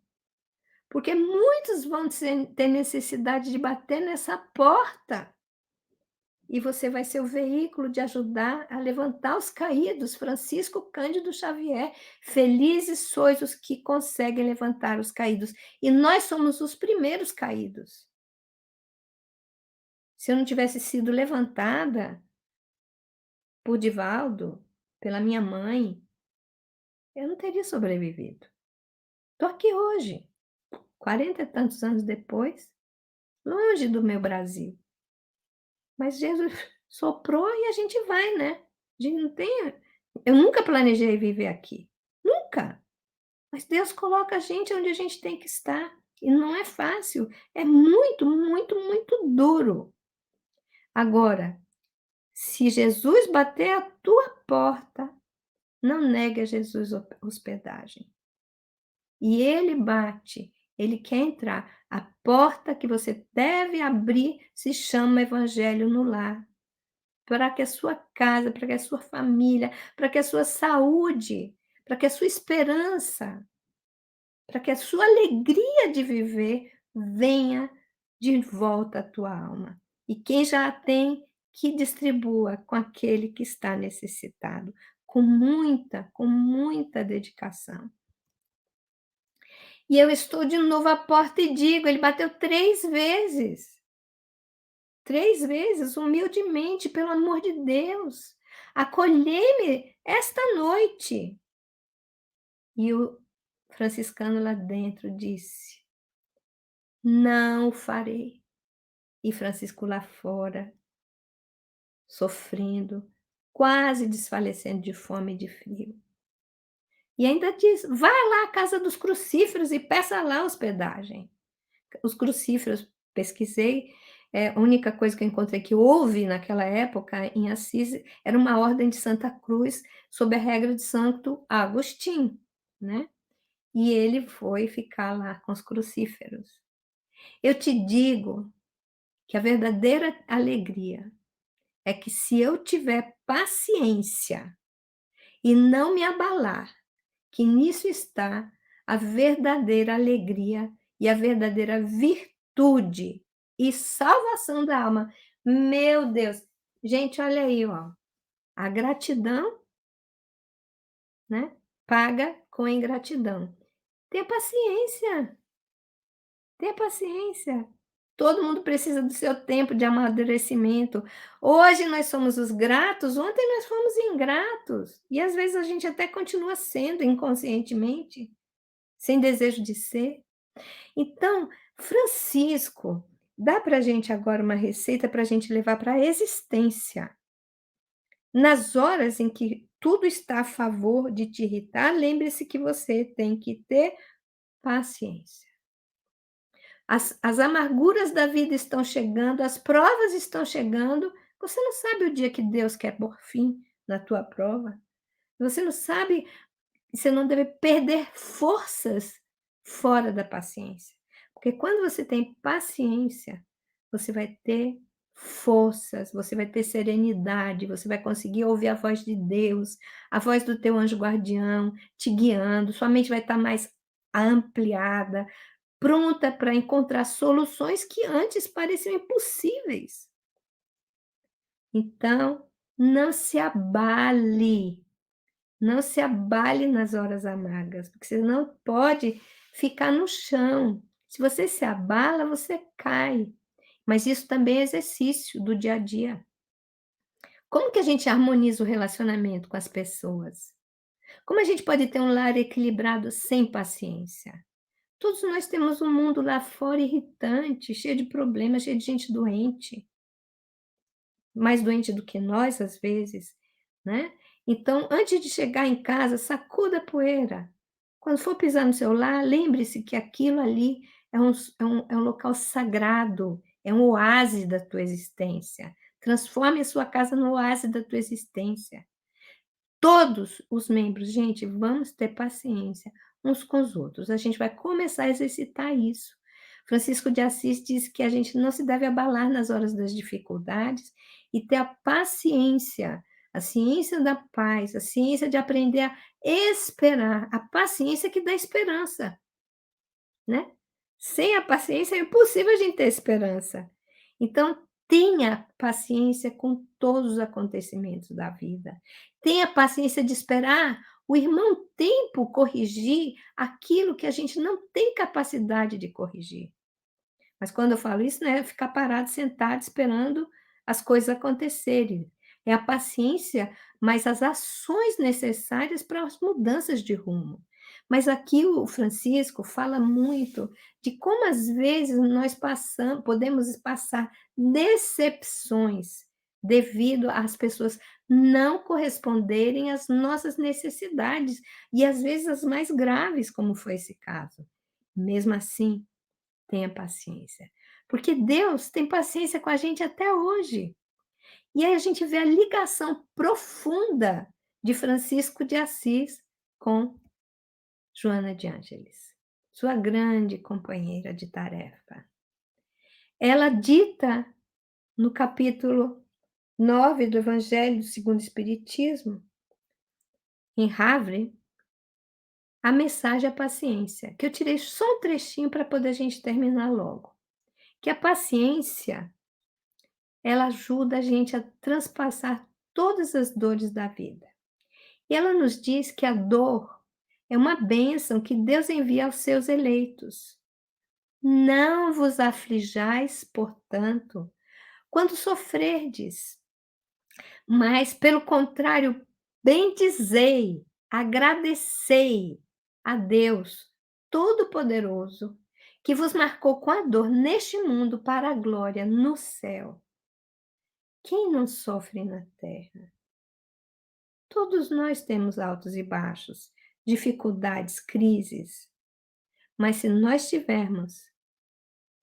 Porque muitos vão ter necessidade de bater nessa porta. E você vai ser o veículo de ajudar a levantar os caídos. Francisco Cândido Xavier. Felizes sois os que conseguem levantar os caídos. E nós somos os primeiros caídos. Se eu não tivesse sido levantada por Divaldo, pela minha mãe, eu não teria sobrevivido. Estou aqui hoje, 40 e tantos anos depois, longe do meu Brasil. Mas Jesus soprou e a gente vai, né? A gente não tem... Eu nunca planejei viver aqui. Nunca. Mas Deus coloca a gente onde a gente tem que estar. E não é fácil. É muito, muito, muito duro. Agora, se Jesus bater a tua porta, não negue a Jesus hospedagem. E ele bate, ele quer entrar. A porta que você deve abrir se chama Evangelho no Lar. Para que a sua casa, para que a sua família, para que a sua saúde, para que a sua esperança, para que a sua alegria de viver venha de volta à tua alma. E quem já a tem, que distribua com aquele que está necessitado, com muita dedicação. E eu estou de novo à porta e digo, ele bateu 3 vezes. 3 vezes, humildemente, pelo amor de Deus. Acolhei-me esta noite. E o franciscano lá dentro disse, não o farei. E Francisco lá fora, sofrendo, quase desfalecendo de fome e de frio. E ainda diz, vá lá à casa dos crucíferos e peça lá hospedagem. Os crucíferos, pesquisei, a única coisa que eu encontrei que houve naquela época em Assis era uma ordem de Santa Cruz sob a regra de Santo Agostinho, né? E ele foi ficar lá com os crucíferos. Eu te digo que a verdadeira alegria é que se eu tiver paciência e não me abalar, que nisso está a verdadeira alegria e a verdadeira virtude e salvação da alma. Meu Deus! Gente, olha aí, ó. A gratidão, né? Paga com a ingratidão. Tenha paciência. Tenha paciência. Todo mundo precisa do seu tempo de amadurecimento. Hoje nós somos os gratos, ontem nós fomos ingratos. E às vezes a gente até continua sendo inconscientemente, sem desejo de ser. Então, Francisco, dá para a gente agora uma receita para a gente levar para a existência. Nas horas em que tudo está a favor de te irritar, lembre-se que você tem que ter paciência. As amarguras da vida estão chegando, as provas estão chegando. Você não sabe o dia que Deus quer pôr fim na tua prova. Você não sabe, você não deve perder forças fora da paciência. Porque quando você tem paciência, você vai ter forças, você vai ter serenidade, você vai conseguir ouvir a voz de Deus, a voz do teu anjo guardião te guiando, sua mente vai estar mais ampliada, pronta para encontrar soluções que antes pareciam impossíveis. Então, não se abale. Não se abale nas horas amargas, porque você não pode ficar no chão. Se você se abala, você cai. Mas isso também é exercício do dia a dia. Como que a gente harmoniza o relacionamento com as pessoas? Como a gente pode ter um lar equilibrado sem paciência? Todos nós temos um mundo lá fora irritante, cheio de problemas, cheio de gente doente. Mais doente do que nós, às vezes, né? Então, antes de chegar em casa, sacuda a poeira. Quando for pisar no seu lar, lembre-se que aquilo ali é um local sagrado, é um oásis da tua existência. Transforme a sua casa no oásis da tua existência. Todos os membros, gente, vamos ter paciência uns com os outros. A gente vai começar a exercitar isso. Francisco de Assis diz que a gente não se deve abalar nas horas das dificuldades e ter a paciência a ciência da paz, a ciência de aprender a esperar, a paciência que dá esperança, né? Sem a paciência é impossível a gente ter esperança. Então, tenha paciência com todos os acontecimentos da vida. Tenha paciência de esperar o irmão tempo corrigir aquilo que a gente não tem capacidade de corrigir. Mas quando eu falo isso, não é ficar parado, sentado, esperando as coisas acontecerem. É a paciência, mas as ações necessárias para as mudanças de rumo. Mas aqui o Francisco fala muito de como às vezes nós podemos passar decepções devido às pessoas não corresponderem às nossas necessidades, e às vezes as mais graves, como foi esse caso. Mesmo assim, tenha paciência, porque Deus tem paciência com a gente até hoje. E aí a gente vê a ligação profunda de Francisco de Assis com Joana de Ângeles, sua grande companheira de tarefa. Ela dita no capítulo 9 do Evangelho segundo o Espiritismo, em Havre, a mensagem à paciência, que eu tirei só um trechinho para poder a gente terminar logo. Que a paciência, ela ajuda a gente a transpassar todas as dores da vida. E ela nos diz que a dor é uma bênção que Deus envia aos seus eleitos. Não vos aflijais, portanto, quando sofrerdes, mas, pelo contrário, bendizei, agradecei a Deus Todo-Poderoso, que vos marcou com a dor neste mundo para a glória no céu. Quem não sofre na terra? Todos nós temos altos e baixos, dificuldades, crises. Mas se nós tivermos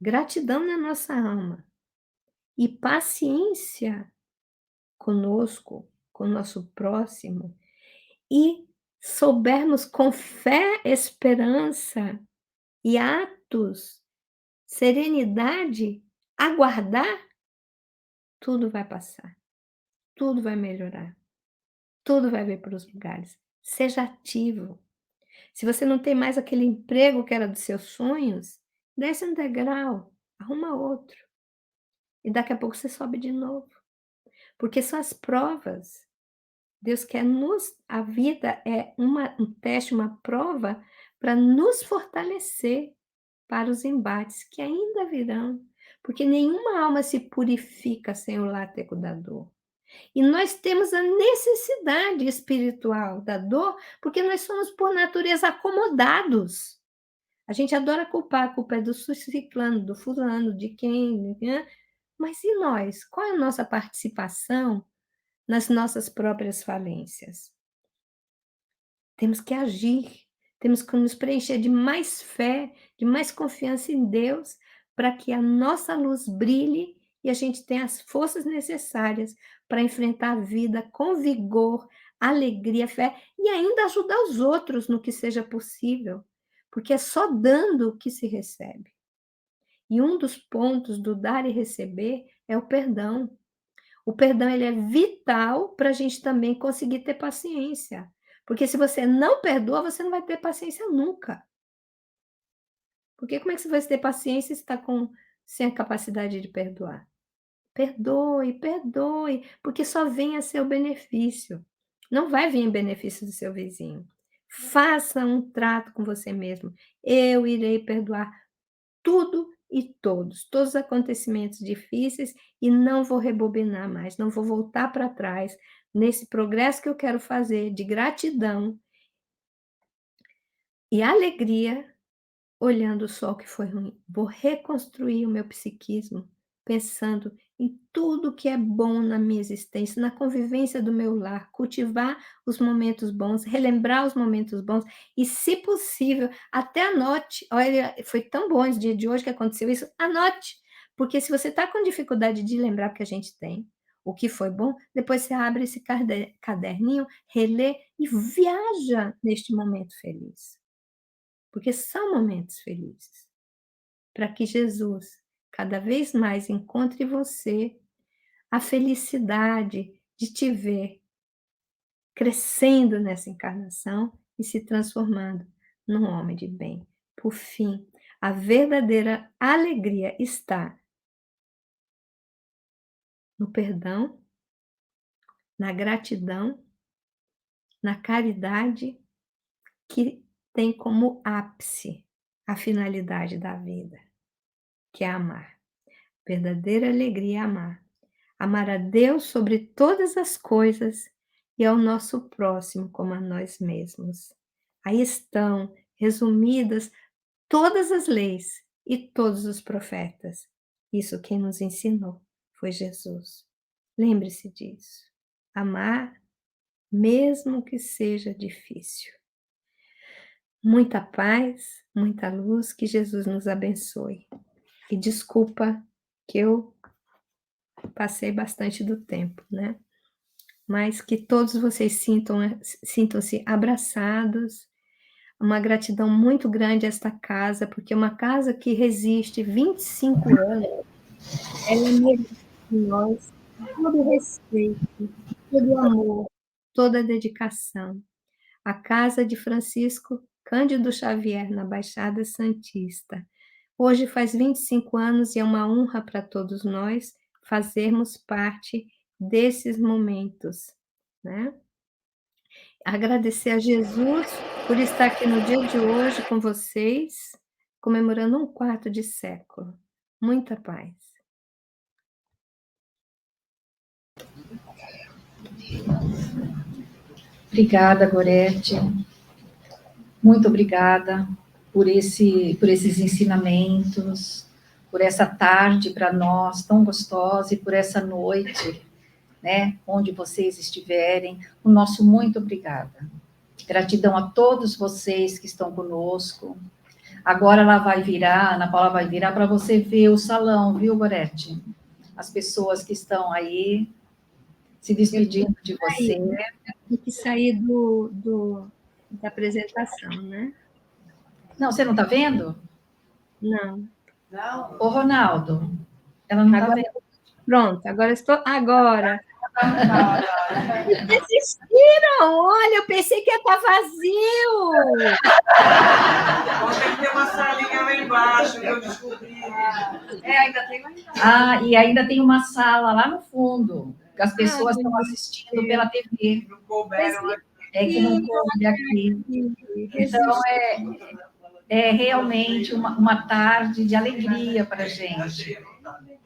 gratidão na nossa alma e paciência conosco, com o nosso próximo, e soubermos com fé, esperança e atos, serenidade, aguardar, tudo vai passar, tudo vai melhorar. Tudo vai vir para os lugares. Seja ativo. Se você não tem mais aquele emprego que era dos seus sonhos, desce um degrau, arruma outro. E daqui a pouco você sobe de novo. Porque são as provas. Deus quer nos. A vida é um teste, uma prova para nos fortalecer para os embates que ainda virão. Porque nenhuma alma se purifica sem o látex da dor. E nós temos a necessidade espiritual da dor, porque nós somos, por natureza, acomodados. A gente adora culpar, a culpa é do ciclano, do fulano, de quem, né? Mas e nós? Qual é a nossa participação nas nossas próprias falências? Temos que agir, temos que nos preencher de mais fé, de mais confiança em Deus, para que a nossa luz brilhe e a gente tenha as forças necessárias para enfrentar a vida com vigor, alegria, fé e ainda ajudar os outros no que seja possível, porque é só dando que se recebe. E um dos pontos do dar e receber é o perdão. O perdão ele é vital para a gente também conseguir ter paciência. Porque se você não perdoa, você não vai ter paciência nunca. Porque como é que você vai ter paciência se está sem a capacidade de perdoar? Perdoe, perdoe, porque só vem a seu benefício. Não vai vir em benefício do seu vizinho. Faça um trato com você mesmo. Eu irei perdoar tudo e todos os acontecimentos difíceis e não vou rebobinar mais, não vou voltar para trás nesse progresso que eu quero fazer de gratidão e alegria, olhando só o que foi ruim. Vou reconstruir o meu psiquismo, pensando em tudo que é bom na minha existência, na convivência do meu lar, cultivar os momentos bons, relembrar os momentos bons e, se possível, até anote. Olha, foi tão bom esse dia de hoje que aconteceu isso, anote, porque se você está com dificuldade de lembrar, porque a gente tem, o que foi bom, depois você abre esse caderninho, relê e viaja neste momento feliz. Porque são momentos felizes. Para que Jesus cada vez mais encontre em você a felicidade de te ver crescendo nessa encarnação e se transformando num homem de bem. Por fim, a verdadeira alegria está no perdão, na gratidão, na caridade, que tem como ápice a finalidade da vida, que é amar. Verdadeira alegria é amar. Amar a Deus sobre todas as coisas e ao nosso próximo como a nós mesmos. Aí estão resumidas todas as leis e todos os profetas. Isso quem nos ensinou foi Jesus. Lembre-se disso. Amar, mesmo que seja difícil. Muita paz, muita luz, que Jesus nos abençoe. E desculpa que eu passei bastante do tempo, né? Mas que todos vocês sintam-se abraçados. Uma gratidão muito grande a esta casa, porque é uma casa que resiste 25 anos, ela merece de nós todo o respeito, todo o amor, toda a dedicação. A casa de Francisco Cândido Xavier, na Baixada Santista. Hoje faz 25 anos e é uma honra para todos nós fazermos parte desses momentos, né? Agradecer a Jesus por estar aqui no dia de hoje com vocês, comemorando um quarto de século. Muita paz. Obrigada, Gorete. Muito obrigada por esses ensinamentos, por essa tarde para nós tão gostosa e por essa noite, né, onde vocês estiverem. O nosso muito obrigada. Gratidão a todos vocês que estão conosco. Agora ela vai virar, a Ana Paula vai virar para você ver o salão, viu, Gorete? As pessoas que estão aí se despedindo de você. Tem que sair da apresentação, né? Não, você não está vendo? Não. Não. Ô, Ronaldo, ela não está Agora, vendo. pronto, agora estou. Agora! Desistiram! Olha, eu pensei que ia estar vazio! Tem que ter uma salinha lá embaixo, que eu descobri. Ainda tem lá embaixo. Ah, e ainda tem uma sala lá no fundo, que as pessoas estão assistindo pela TV. Não couberam aqui. É que não coube aqui. Então, é realmente uma tarde de alegria para a gente,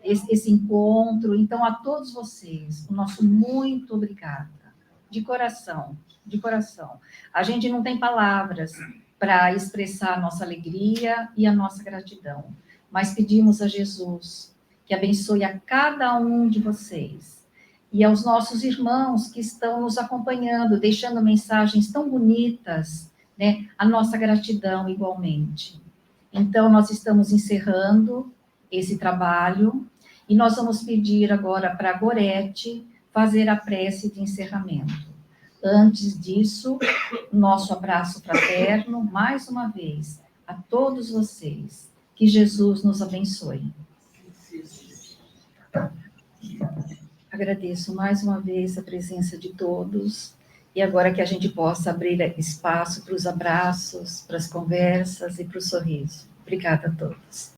esse encontro. Então, a todos vocês, o nosso muito obrigada, de coração, de coração. A gente não tem palavras para expressar a nossa alegria e a nossa gratidão, mas pedimos a Jesus que abençoe a cada um de vocês e aos nossos irmãos que estão nos acompanhando, deixando mensagens tão bonitas, né? A nossa gratidão igualmente. Então, nós estamos encerrando esse trabalho e nós vamos pedir agora para a Gorete fazer a prece de encerramento. Antes disso, nosso abraço fraterno, mais uma vez, a todos vocês. Que Jesus nos abençoe. Agradeço mais uma vez a presença de todos. E agora que a gente possa abrir espaço para os abraços, para as conversas e para o sorriso. Obrigada a todos.